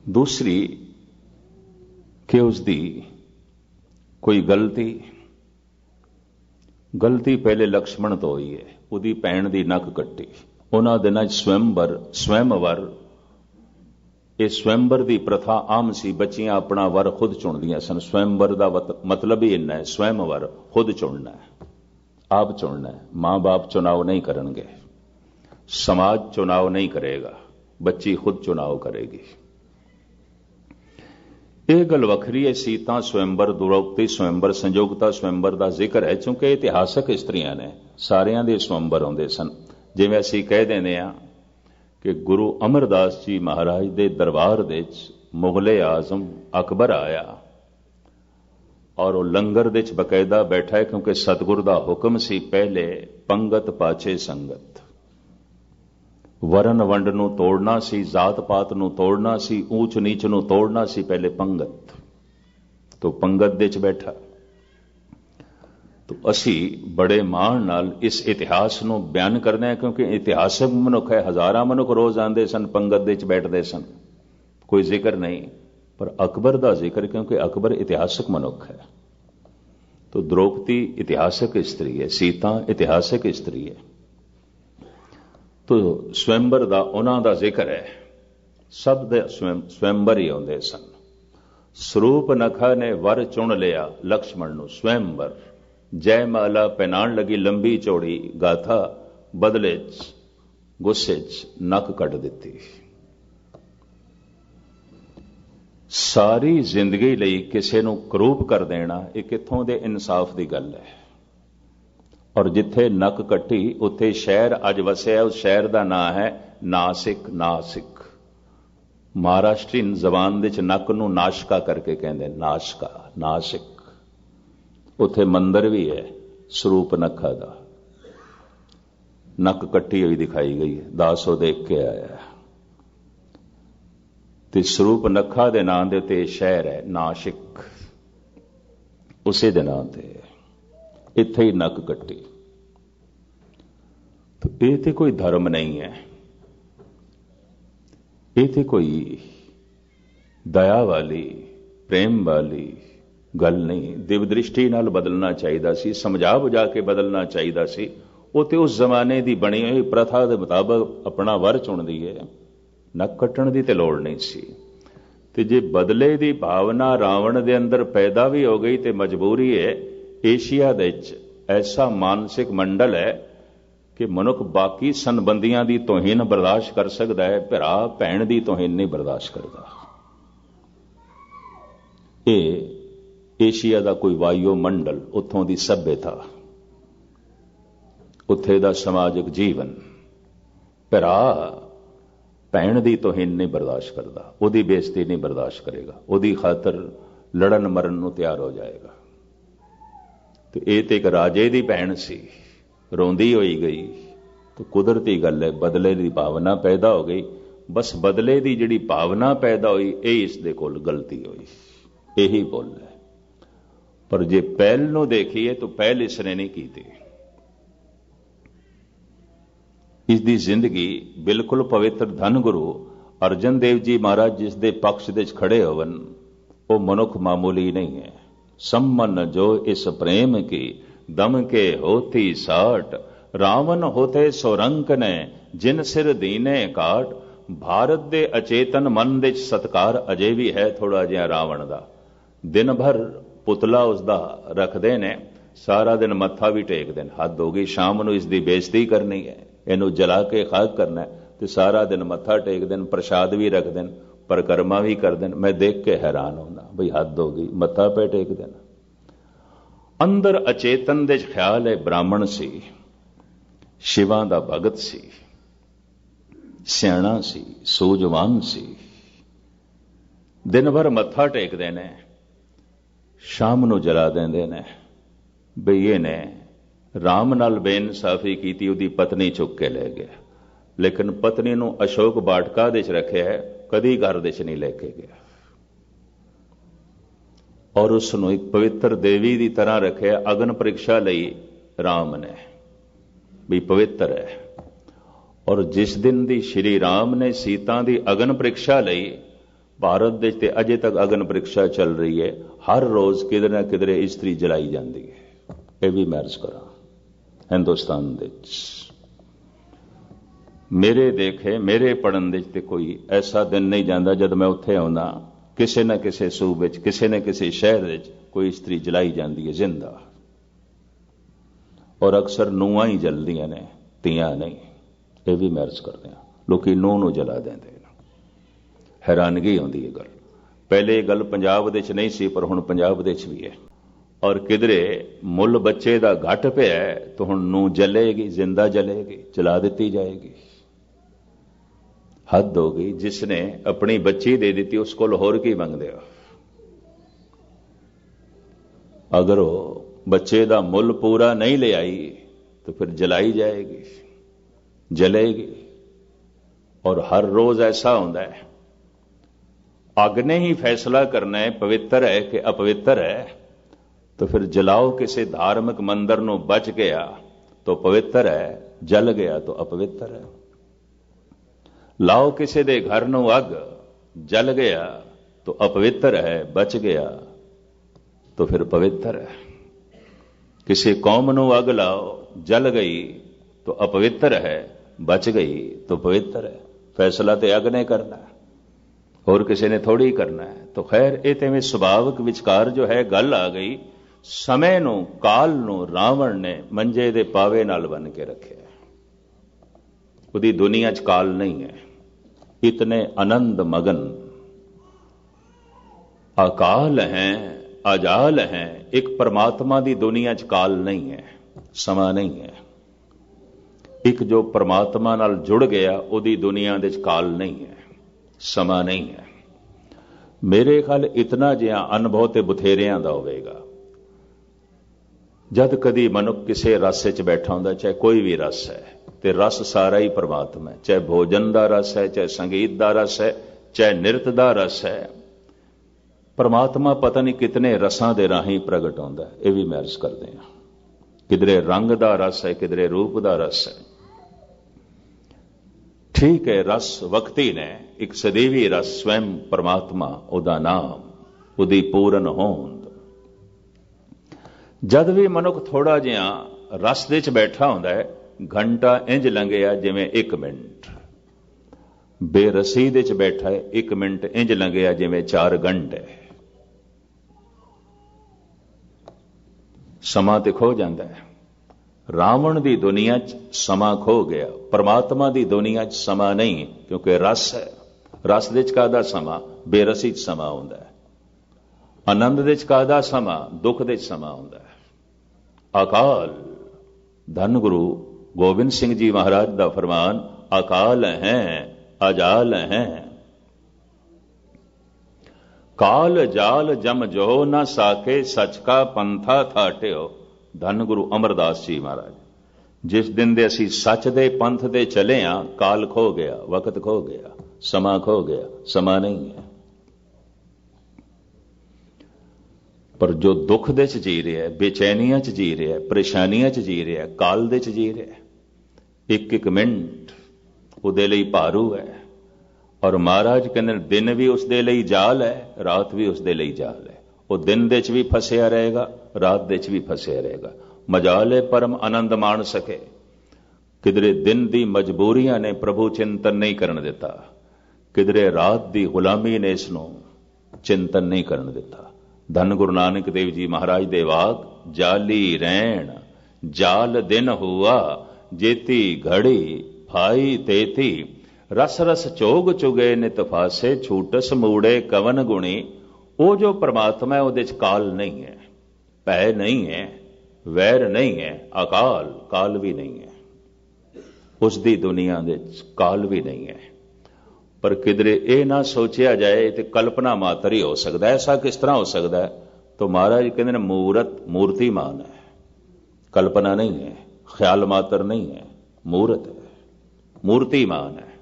दूसरी कि उसकी कोई गलती पहले लक्ष्मण तो हुई है, उसकी भैन की नक कट्टी। उन्होंने दिनों स्वयंवर, ये स्वयंवर की प्रथा आम सी, बच्चियां अपना वर खुद चुनदियां सन। स्वयंवर का मतलब ही इन्ना है, स्वयंवर खुद चुनना है, आप चुनना है। मां बाप चुनाव नहीं करेंगे, समाज चुनाव नहीं करेगा, बच्ची खुद चुनाव करेगी। यह गल वखरी है। सीता स्वयंवर, द्रौपदी स्वयंवर, संयोगता स्वयंवर का जिक्र है, चूंकि इतिहासक स्त्रियां ने, सारियां दे स्वयंवर आउंदे सन। ਜਿਵੇਂ ਅਸੀਂ ਕਹਿ ਦਿੰਦੇ ਹਾਂ ਕਿ ਗੁਰੂ ਅਮਰਦਾਸ ਜੀ ਮਹਾਰਾਜ ਦੇ ਦਰਬਾਰ ਦੇ ਵਿੱਚ ਮੁਗਲੇ ਆਜ਼ਮ ਅਕਬਰ ਆਇਆ ਔਰ ਉਹ ਲੰਗਰ ਦੇ ਵਿੱਚ ਬਕਾਇਦਾ ਬੈਠਾ ਹੈ, ਕਿਉਂਕਿ ਸਤਿਗੁਰ ਦਾ ਹੁਕਮ ਸੀ ਪਹਿਲੇ ਪੰਗਤ ਪਾਛੇ ਸੰਗਤ। ਵਰਨ ਵੰਡ ਨੂੰ ਤੋੜਨਾ ਸੀ, ਜਾਤ ਪਾਤ ਨੂੰ ਤੋੜਨਾ ਸੀ, ਊਚ ਨੀਚ ਨੂੰ ਤੋੜਨਾ ਸੀ, ਪਹਿਲੇ ਪੰਗਤ। ਤੋ ਪੰਗਤ ਦੇ ਵਿੱਚ ਬੈਠਾ। ਤੋ ਅਸੀਂ ਬੜੇ ਮਾਣ ਨਾਲ ਇਸ ਇਤਿਹਾਸ ਨੂੰ ਬਿਆਨ ਕਰਦੇ ਹਾਂ, ਕਿਉਂਕਿ ਇਤਿਹਾਸਕ ਮਨੁੱਖ ਹੈ। ਹਜ਼ਾਰਾਂ ਮਨੁੱਖ ਰੋਜ਼ ਆਉਂਦੇ ਸਨ, ਪੰਗਤ ਦੇ ਵਿੱਚ ਬੈਠਦੇ ਸਨ, ਕੋਈ ਜ਼ਿਕਰ ਨਹੀਂ। ਪਰ ਅਕਬਰ ਦਾ ਜ਼ਿਕਰ, ਕਿਉਂਕਿ ਅਕਬਰ ਇਤਿਹਾਸਕ ਮਨੁੱਖ ਹੈ। ਤੋ द्रौपदी ਇਤਿਹਾਸਕ ਇਸਤਰੀ ਹੈ, ਸੀਤਾ ਇਤਿਹਾਸਕ ਇਸਤਰੀ ਹੈ। ਤੋ ਸਵੈੰਬਰ ਦਾ ਉਹਨਾਂ ਦਾ ਜ਼ਿਕਰ ਹੈ। ਸਭ ਦੇ ਸਵੈੰਬਰ ਹੀ ਆਉਂਦੇ ਸਨ। ਸਰੂਪ ਨਖਾ ਨੇ ਵਰ ਚੁਣ ਲਿਆ ਲਕਸ਼ਮਣ ਨੂੰ ਸਵੈੰਬਰ। ਜੈ ਮਾਲਾ ਪਹਿਨਾਣ ਲੱਗੀ ਲੰਬੀ ਚੌੜੀ ਗਾਥਾ, ਬਦਲੇ 'ਚ ਗੁੱਸੇ 'ਚ ਨੱਕ ਕੱਢ ਦਿੱਤੀ। ਸਾਰੀ ਜ਼ਿੰਦਗੀ ਲਈ ਕਿਸੇ ਨੂੰ ਕਰੂਪ ਕਰ ਦੇਣਾ, ਇਹ ਕਿੱਥੋਂ ਦੇ ਇਨਸਾਫ ਦੀ ਗੱਲ ਹੈ। ਔਰ ਜਿੱਥੇ ਨੱਕ ਕੱਟੀ ਉੱਥੇ ਸ਼ਹਿਰ ਅੱਜ ਵਸਿਆ, ਉਸ ਸ਼ਹਿਰ ਦਾ ਨਾਂ ਹੈ ਨਾਸਿਕ। ਨਾਸਿਕ ਮਹਾਰਾਸ਼ਟਰੀਨ ਜ਼ਬਾਨ ਦੇ ਚ ਨੱਕ ਨੂੰ ਨਾਸ਼ਕਾ ਕਰਕੇ ਕਹਿੰਦੇ, ਨਾਸ਼ਕਾ, ਨਾਸਿਕ। ਉੱਥੇ ਮੰਦਰ ਵੀ ਹੈ ਸਰੂਪ ਨਖਾ ਦਾ, ਨੱਕ ਕੱਟੀ ਹੋਈ ਦਿਖਾਈ ਗਈ ਹੈ। ਦਾਸ ਉਹ ਦੇਖ ਕੇ ਆਇਆ ਤੇ ਸਰੂਪ ਨਖਾ ਦੇ ਨਾਂ ਦੇ ਉੱਤੇ ਸ਼ਹਿਰ ਹੈ ਨਾਸਿਕ, ਉਸੇ ਦੇ ਨਾਂ ਤੇ ਇੱਥੇ ਹੀ ਨੱਕ ਕੱਟੀ। ਇਹ ਤੇ ਕੋਈ ਧਰਮ ਨਹੀਂ ਹੈ, ਇਹ ਤੇ ਕੋਈ ਦਇਆ ਵਾਲੀ ਪ੍ਰੇਮ ਵਾਲੀ ਗੱਲ ਨਹੀਂ। ਦਿਵ ਦ੍ਰਿਸ਼ਟੀ ਨਾਲ ਬਦਲਣਾ ਚਾਹੀਦਾ ਸੀ, ਸਮਝਾ ਬੁਝਾ ਕੇ ਬਦਲਣਾ ਚਾਹੀਦਾ ਸੀ। ਉਹ ਤੇ ਉਸ ਜ਼ਮਾਨੇ ਦੀ ਬਣੀ ਹੋਈ ਪ੍ਰਥਾ ਦੇ ਮੁਤਾਬਕ ਆਪਣਾ ਵਰ ਚੁਣਦੀ ਹੈ, ਨੱਕ ਕੱਟਣ ਦੀ ਤੇ ਲੋੜ ਨਹੀਂ ਸੀ। ਤੇ ਜੇ ਬਦਲੇ ਦੀ ਭਾਵਨਾ ਰਾਵਣ ਦੇ ਅੰਦਰ ਪੈਦਾ ਵੀ ਹੋ ਗਈ ਤੇ ਮਜਬੂਰੀ ਹੈ। ਏਸ਼ੀਆ ਦੇ ਵਿੱਚ ਐਸਾ ਮਾਨਸਿਕ ਮੰਡਲ ਹੈ ਕਿ ਮਨੁੱਖ ਬਾਕੀ ਸੰਬੰਧੀਆਂ ਦੀ ਤੋਹੀਨ ਬਰਦਾਸ਼ਤ ਕਰ ਸਕਦਾ ਹੈ, ਭਰਾ ਭੈਣ ਦੀ ਤੋਹੀਨ ਨਹੀਂ ਬਰਦਾਸ਼ਤ ਕਰਦਾ। ਇਹ ਏਸ਼ੀਆ ਦਾ ਕੋਈ ਵਾਯੂ ਮੰਡਲ, ਉੱਥੋਂ ਦੀ ਸੱਭਿਅਤਾ, ਉੱਥੇ ਦਾ ਸਮਾਜਿਕ ਜੀਵਨ ਭਰਾ ਭੈਣ ਦੀ ਤੋਹੀਨ ਨਹੀਂ ਬਰਦਾਸ਼ਤ ਕਰਦਾ, ਉਹਦੀ ਬੇਇੱਜ਼ਤੀ ਨਹੀਂ ਬਰਦਾਸ਼ਤ ਕਰੇਗਾ, ਉਹਦੀ ਖਾਤਰ ਲੜਨ ਮਰਨ ਨੂੰ ਤਿਆਰ ਹੋ ਜਾਏਗਾ। ਤੇ ਇਹ ਤੇ ਇੱਕ ਰਾਜੇ ਦੀ ਭੈਣ ਸੀ, ਰੋਂਦੀ ਹੋਈ ਗਈ। ਤਾਂ ਕੁਦਰਤੀ ਗੱਲ ਹੈ, ਬਦਲੇ ਦੀ ਭਾਵਨਾ ਪੈਦਾ ਹੋ ਗਈ। ਬਸ ਬਦਲੇ ਦੀ ਜਿਹੜੀ ਭਾਵਨਾ ਪੈਦਾ ਹੋਈ, ਇਹ ਇਸ ਦੇ ਕੋਲ ਗਲਤੀ ਹੋਈ, ਇਹੀ ਭੁੱਲ ਹੈ। ਪਰ ਜੇ ਪਹਿਲ ਨੂੰ ਦੇਖੀਏ ਤਾਂ ਪਹਿਲ ਇਸਨੇ ਨਹੀਂ ਕੀਤੀ। ਇਸ ਦੀ ਜ਼ਿੰਦਗੀ ਬਿਲਕੁਲ ਪਵਿੱਤਰ। ਧੰਨ ਗੁਰੂ ਅਰਜਨ ਦੇਵ ਜੀ ਮਹਾਰਾਜ ਜਿਸ ਦੇ ਪਕਸ਼ ਦੇ ਵਿੱਚ ਖੜੇ ਹੋਵਨ, ਉਹ ਮਨੁੱਖ ਮਾਮੂਲੀ ਨਹੀਂ ਹੈ। ਸੰਮਨ ਜੋ ਇਸ ਪ੍ਰੇਮ ਕੀ ਦਮ ਕੇ ਹੋਤੀ ਸਾਟ, ਰਾਵਣ ਹੋਤੇ ਸੋਰੰਕ ਨੇ ਜਿਨ ਸਿਰ ਦੀਨੇ ਕਾਟ। ਭਾਰਤ ਦੇ ਅਚੇਤਨ ਮਨ ਦੇ ਸਤਕਾਰ ਅਜੇ ਵੀ ਹੈ ਥੋੜਾ ਜਿਹਾ ਰਾਵਣ ਦਾ। ਦਿਨ ਭਰ ਪੁਤਲਾ ਉਸਦਾ ਰੱਖਦੇ ਨੇ, ਸਾਰਾ ਦਿਨ ਮੱਥਾ ਵੀ ਟੇਕਦੇ ਨੇ। ਹੱਦ ਹੋ ਗਈ, ਸ਼ਾਮ ਨੂੰ ਇਸ ਦੀ ਬੇਇੱਜ਼ਤੀ ਕਰਨੀ ਹੈ, ਇਹਨੂੰ ਜਲਾ ਕੇ ਖਾਕ ਕਰਨਾ ਤੇ ਸਾਰਾ ਦਿਨ ਮੱਥਾ ਟੇਕਦੇ ਨੇ, ਪ੍ਰਸ਼ਾਦ ਵੀ ਰੱਖਦੇ ਨੇ, ਪਰਿਕਰਮਾ ਵੀ ਕਰਦੇ ਨੇ। ਮੈਂ ਦੇਖ ਕੇ ਹੈਰਾਨ ਹੁੰਦਾ, ਬਈ ਹੱਦ ਹੋ ਗਈ, ਮੱਥਾ ਪੇ ਟੇਕਦੇ ਨੇ। ਅੰਦਰ ਅਚੇਤਨ ਦੇ ਖਿਆਲ ਹੈ ਬ੍ਰਾਹਮਣ ਸੀ, ਸ਼ਿਵਾਂ ਦਾ ਭਗਤ ਸੀ, ਸਿਆਣਾ ਸੀ, ਸੂਝਵਾਨ ਸੀ। ਦਿਨ ਭਰ ਮੱਥਾ ਟੇਕਦੇ ਨੇ, ਸ਼ਾਮ ਨੂੰ ਜਲਾ ਦਿੰਦੇ ਨੇ। ਬਈ ਇਹਨੇ ਰਾਮ ਨਾਲ ਬੇਇਨਸਾਫੀ ਕੀਤੀ, ਉਹਦੀ ਪਤਨੀ ਚੁੱਕ ਕੇ ਲੈ ਗਿਆ। ਲੇਕਿਨ ਪਤਨੀ ਨੂੰ ਅਸ਼ੋਕ ਬਾਟਕਾ ਦੇ ਚ ਰੱਖਿਆ ਹੈ, ਕਦੀ ਘਰ ਦੇ ਚ ਨਹੀਂ ਲੈ ਕੇ ਗਿਆ। ਔਰ ਉਸ ਨੂੰ ਇੱਕ ਪਵਿੱਤਰ ਦੇਵੀ ਦੀ ਤਰ੍ਹਾਂ ਰੱਖਿਆ। ਅਗਨ ਪ੍ਰੀਖਿਆ ਲਈ ਰਾਮ ਨੇ ਵੀ ਪਵਿੱਤਰ ਹੈ। ਔਰ ਜਿਸ ਦਿਨ ਦੀ ਸ਼੍ਰੀ ਰਾਮ ਨੇ ਸੀਤਾ ਦੀ ਅਗਨ ਪ੍ਰੀਖਿਆ ਲਈ, ਭਾਰਤ ਦੇ ਤੇ ਅਜੇ ਤੱਕ ਅਗਨ ਪ੍ਰੀਖਿਆ ਚੱਲ ਰਹੀ ਹੈ। ਹਰ ਰੋਜ਼ ਕਿਧਰੇ ਨਾ ਕਿਧਰੇ ਇਸਤਰੀ ਜਲਾਈ ਜਾਂਦੀ ਹੈ। ਇਹ ਵੀ ਮੈਂ ਅਰਜ਼ ਕਰਾਂ, ਹਿੰਦੁਸਤਾਨ ਦੇ ਵਿੱਚ ਮੇਰੇ ਦੇਖੇ, ਮੇਰੇ ਪੜਨ ਦੇ ਤੇ ਕੋਈ ਐਸਾ ਦਿਨ ਨਹੀਂ ਜਾਂਦਾ ਜਦ ਮੈਂ ਉੱਥੇ ਆਉਂਦਾ, ਕਿਸੇ ਨਾ ਕਿਸੇ ਸੂਬੇ ਵਿੱਚ, ਕਿਸੇ ਨਾ ਕਿਸੇ ਸ਼ਹਿਰ ਵਿੱਚ ਕੋਈ ਇਸਤਰੀ ਜਲਾਈ ਜਾਂਦੀ ਹੈ ਜ਼ਿੰਦਾ। ਔਰ ਅਕਸਰ ਨੂੰਹਾਂ ਹੀ ਜਲਦੀਆਂ ਨੇ, ਧੀਆਂ ਨਹੀਂ। ਇਹ ਵੀ ਮੈਂ ਅਰਜ਼ ਕਰਦੇ ਹਾਂ, ਲੋਕੀ ਨੂੰਹ ਨੂੰ ਜਲਾ ਦਿੰਦੇ ਨੇ। ਹੈਰਾਨਗੀ ਆਉਂਦੀ ਹੈ ਗੱਲ। ਪਹਿਲੇ ਇਹ ਗੱਲ ਪੰਜਾਬ ਦੇ ਵਿੱਚ ਨਹੀਂ ਸੀ, ਪਰ ਹੁਣ ਪੰਜਾਬ ਦੇ ਵਿੱਚ ਵੀ ਹੈ। और किधरे मुल बच्चे का घट पिया तो हुण नूं जलेगी, जिंदा जलेगी, जला दी जाएगी। हद हो गई। जिसने अपनी बच्ची दे दी उस कोल होर की मंगदे हो। अगर वो बच्चे का मुल पूरा नहीं ले आई तो फिर जलाई जाएगी, जलेगी। और हर रोज ऐसा होता है, अग ने ही फैसला करना है पवित्र है कि अपवित्र है। तो फिर जलाओ किसी धार्मिक मंदिर नूं बच गया तो पवित्र है, जल गया तो अपवित्र है। लाओ किसी दे घर नूं अग, जल गया तो अपवित्र है, बच गया तो फिर पवित्र है। किसी कौम नूं अग लाओ, जल गई तो अपवित्र है, बच गई तो पवित्र है। फैसला तो अग ने करना है, और किसी ने थोड़ी करना है। तो खैर ये तो सुभाविक विचकार जो है गल आ गई। समय नूं, काल नूं रावण ने मंजे दे पावे नाल बन के रखे। उदी दुनिया च काल नहीं है। इतने आनंद मगन अकाल हैं, अजाल हैं। एक परमात्मा दी दुनिया च काल नहीं है, समा नहीं है। एक जो परमात्मा नाल जुड़ गया उदी दुनिया दे च काल नहीं है, समा नहीं है। मेरे ख्याल इतना जिहा अनुभव ते बथेरियां दा होवेगा। जद कदी मनुख किसी रस च बैठा हुंदा, चाहे कोई भी रस है, ते रस सारा ही परमात्मा है। चाहे भोजन का रस है, चाहे संगीत का रस है, चाहे नृत्य का रस है। परमात्मा पता नहीं कितने रसां दे राही प्रगट होंदा है। यह भी मैं अर्ज करते हैं। किधरे रंग का रस है, किधरे रूप का रस है। ठीक है, रस वक्ती ने एक सदैवी रस स्वयं परमात्मा, उदा नाम, उदी पूर्ण होंद। जद भी मनुख थोड़ा जिहा रस दे च बैठा होंदा है, घंटा इंज लंघिया जिवें 1 मिनट। बेरसी दे च बैठा है, 1 मिनट इंज लंघिया जिवें 4 घंटे। समा ते खो जाता है। रावण दी दुनिया च समा खो गया, परमात्मा दी दुनिया च समा नहीं, क्योंकि रस है। रस दे च कादा समा, बेरसी च समा हुंदा है। आनंद दे च कादा समा, दुख दे च समा हुंदा है। अकाल, धन गुरु गोबिंद सिंह जी महाराज का फरमान, अकाल हैं, अजाल हैं। काल जाल जम जो न साके, सच का पंथा थाट्यो। धन गुरु अमरदास जी महाराज, जिस दिन दे असी सच दे पंथ दे चले आ, काल खो गया, वक्त खो गया, समा खो गया, समा नहीं है। पर जो दुख दे च जी रहा है, बेचैनियां च जी रहा है, परेशानियां च जी रहा है, काल दे च जी रहा है। एक एक मिनट उहदे लई भारू है। और महाराज कहते दिन भी उसदे लई जाल है, रात भी उसदे लई जाल है। वो दिन दे च भी फसिया रहेगा, रात दे च भी फसिया रहेगा। मजाले परम आनंद माण सके। किधरे दिन दी मजबूरियां ने प्रभु चिंतन नहीं करन दिता, किधरे रात दी गुलामी ने इसनों चिंतन नहीं करन दिता। धन गुरु नानक देव जी महाराज दे वाक, जाली रैण जाल दिन हुआ, जेती घड़ी फाई तेती। रस रस चोग चुगे नित फासे, छूटस मूड़े कवन गुणी। वो जो परमात्मा है उहदे च काल नहीं है, भय नहीं है, वैर नहीं है, अकाल, काल भी नहीं है। उसदी दुनिया दे काल भी नहीं है। पर किधरे ये ना सोचा जाए तो कल्पना मात्र ही हो सकता है। ऐसा किस तरह हो सकता है? तो महाराज कहते हैं मूर्तिमान है, कल्पना नहीं है, ख्याल मात्र नहीं है, मूर्त है, मूर्तिमान है।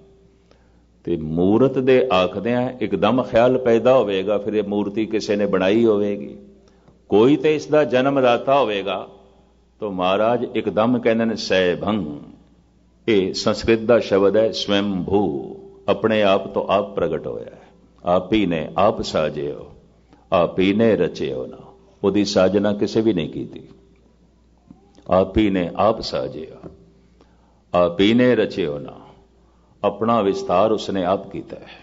ते मूर्त दे आखदे एकदम ख्याल पैदा होवेगा, फिर ये मूर्ति किसी ने बनाई होवेगी। कोई तो इसका जन्मदाता होवेगा। तो महाराज एकदम कहते हैं सैभंग, ये संस्कृत का शब्द है स्वयंभू, अपने आप तो आप प्रगट होया है। आप ही ने आप साजे हो, आप ही ने रचे हो ना, उदी साजना किसी भी नहीं की थी। आप ही ने आप साजे हो, आप ही ने रचे हो ना, अपना विस्तार उसने आप किया है,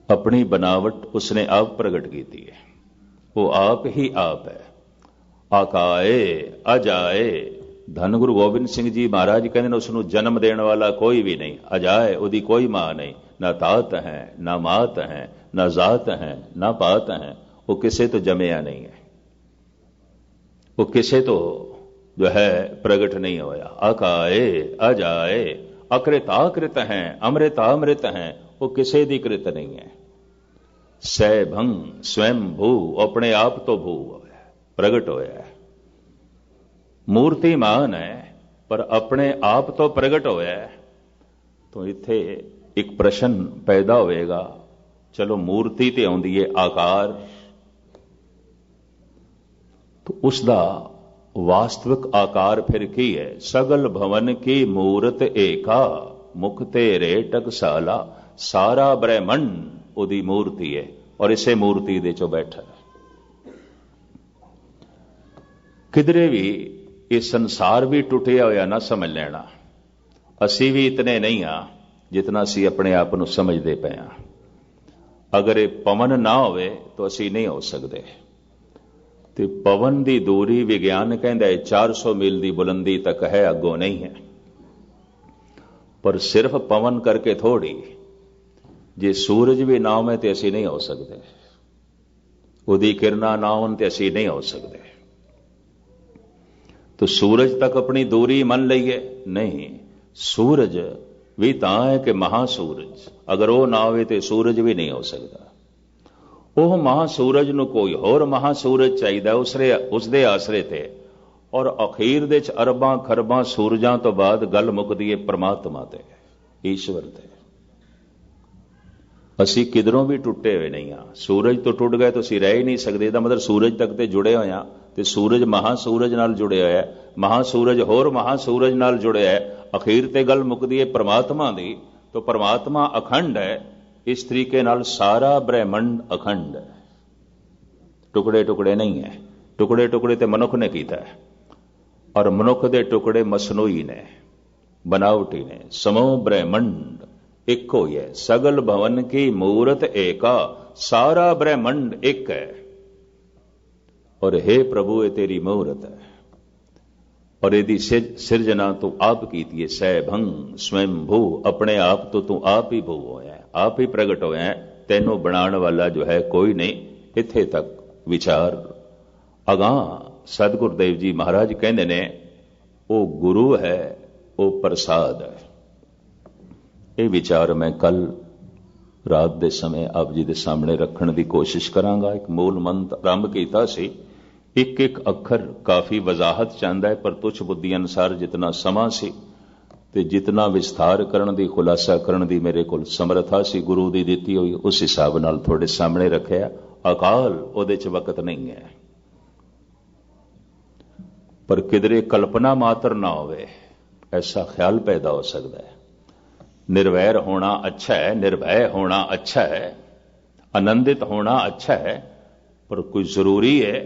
अपनी बनावट उसने आप प्रगट की थी है। वो आप ही आप है, आकाए अजाए। धन गुरु गोबिंद सिंह जी महाराज कहते उसनों जन्म देने वाला कोई भी नहीं, अजाए, उदी कोई मां नहीं, ना तात है, ना मात है, ना जात है, ना पात है। वो किसी तो जमया नहीं है, वो किसी तो जो है प्रगट नहीं होया। अकाए अजाए अकृताकृत हैं, अमृतामृत हैं, वो किसी दी कृत नहीं है। सैभंग स्वयं भू, अपने आप तो भू होया, प्रगट होया है। मूर्तिमान है पर अपने आप तो प्रगट होया है। तो इत्थे एक प्रश्न पैदा होएगा, चलो मूर्ति ते आउंदी है आकार, तो उसका वास्तविक आकार फिर की है? सगल भवन की मूरत एका, मुख तेरे टकसाला, सारा ब्रह्मंड उदी मूर्ति है और इसे मूर्ति दे चो बैठा है। किधरे भी ये संसार भी टुटिया होया ना समझ लेना, असी भी इतने नहीं हाँ जितना असी अपने आप को समझते पे हाँ। अगर ये पवन ना होवे तो असी नहीं हो सकते। ते पवन की दूरी विज्ञान कहता है 400 मील की बुलंदी तक है, अगों नहीं है। पर सिर्फ पवन करके थोड़ी, जे सूरज भी ना होवे तो असी नहीं हो सकते, उदी किरणा ना होन ते असी नहीं हो सकते। तो सूरज तक अपनी दूरी मन लईए नहीं, सूरज भी तां है कि महासूरज, अगर वो ना होवे तो सूरज भी नहीं हो सकता। ਉਹ महासूरज ਨੂੰ कोई होर महासूरज चाहिए उसके आसरे ते, और अखीर दे च अरबां खरबां सूरजां तो बाद गल मुकदी है परमात्मा ते, ईश्वर ते। असी किधरों भी टुटे हुए नहीं हाँ। सूरज तो टुट गए तो असी रह ही नहीं सकते, इसका मतलब सूरज तक ते जुड़े हुए हाँ। ते सूरज महासूरज नाल जुड़े होया है, महासूरज होर महासूरज नाल जुड़े है, अखीर ते गल मुकदी है परमात्मा दी। तो परमात्मा अखंड है, इस तरीके नाल सारा ब्रह्मंड अखंड है, टुकड़े टुकड़े नहीं है। टुकड़े टुकड़े ते मनुख ने कीता है, और मनुख दे टुकड़े मसनूई ने, बनावटी ने। समूह ब्रह्मंड एक हो है, सगल भवन की मूरत एका, सारा ब्रह्मंड एक है। और हे प्रभु ये तेरी मूरत है, और यदि सिरजना तू आप कीती है। सैभंग स्वयं भू, अपने आप तो तू आप ही भू होया, आप ही प्रगट होया है, तेनों बनाने वाला जो है कोई नहीं। इत्थे तक विचार अगां सतगुरुदेव जी महाराज कहते ने, वो गुरु है, वो प्रसाद है। ये विचार मैं कल रात के समय आप जी के सामने रखने की कोशिश करांगा। एक मूल मंत्र आरंभ किया सी, एक एक अखर काफी वजाहत चाहता है, पर तुच्छ बुद्धि अनुसार जितना समा सी ते जितना विस्तार करने की, खुलासा करने की मेरे को समर्था सी गुरु की दिती हुई, उस हिसाब नाल थोड़े सामने रखा। अकाल उहदे च वकत नहीं है, पर किधरे कल्पना मात्र ना होवे ऐसा ख्याल पैदा हो सकता है। निर्वैर होना अच्छा है, निर्भय होना अच्छा है, आनंदित होना अच्छा है, पर कोई जरूरी है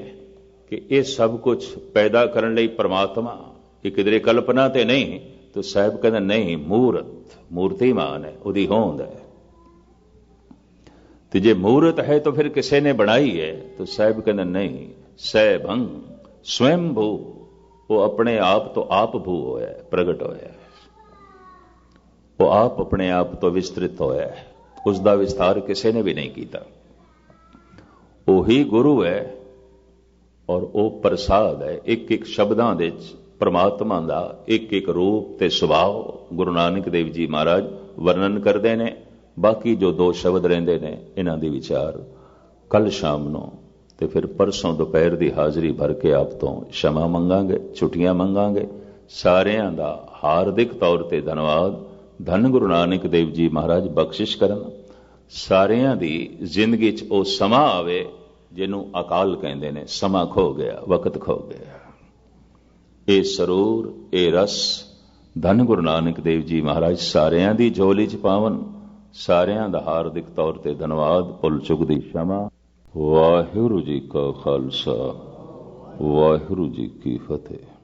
कि ये सब कुछ पैदा करने लई परमात्मा, ये किधरे कल्पना ते नहीं। तो साहब कहते नहीं, मूर्त मूर्तिमान है, उदी होंद है। तो जे मूर्त है तो फिर किसी ने बनाई है? तो साहब कहते नहीं, सैभंग स्वयं भू, वो अपने आप तो आप भू होया, प्रगट होया, वो आप अपने आप तो विस्तृत होया, उसका विस्तार किसी ने भी नहीं किया। वही गुरु है और वो प्रसाद है। एक एक शब्दां दे परमात्मा का एक एक रूप ते सुभाव गुरु नानक देव जी महाराज वर्णन करते हैं। बाकी जो दो शब्द रहिंदे ने, इन्हां दी विचार कल शाम नूं ते फिर परसों दोपहर की हाज़री भर के आप तो क्षमा मंगांगे, छुट्टियां मंगांगे। सारियां दा हार्दिक तौर ते धन्यवाद। धन गुरु नानक देव जी महाराज बख्शिश करन, सारियां दी जिंदगी च ओ समा आवे जिन्हों अकाल कहते हैं। समा खो गया, वक्त खो गया। ये सरूर, ये रस धन गुरु नानक देव जी महाराज सारियां दी झोली च पावन। सारियां दा हार्दिक तौर ते धन्यवाद। भुल चुक दी क्षमा। वाहिगुरू जी का खालसा, वाहिगुरू जी की फतेह।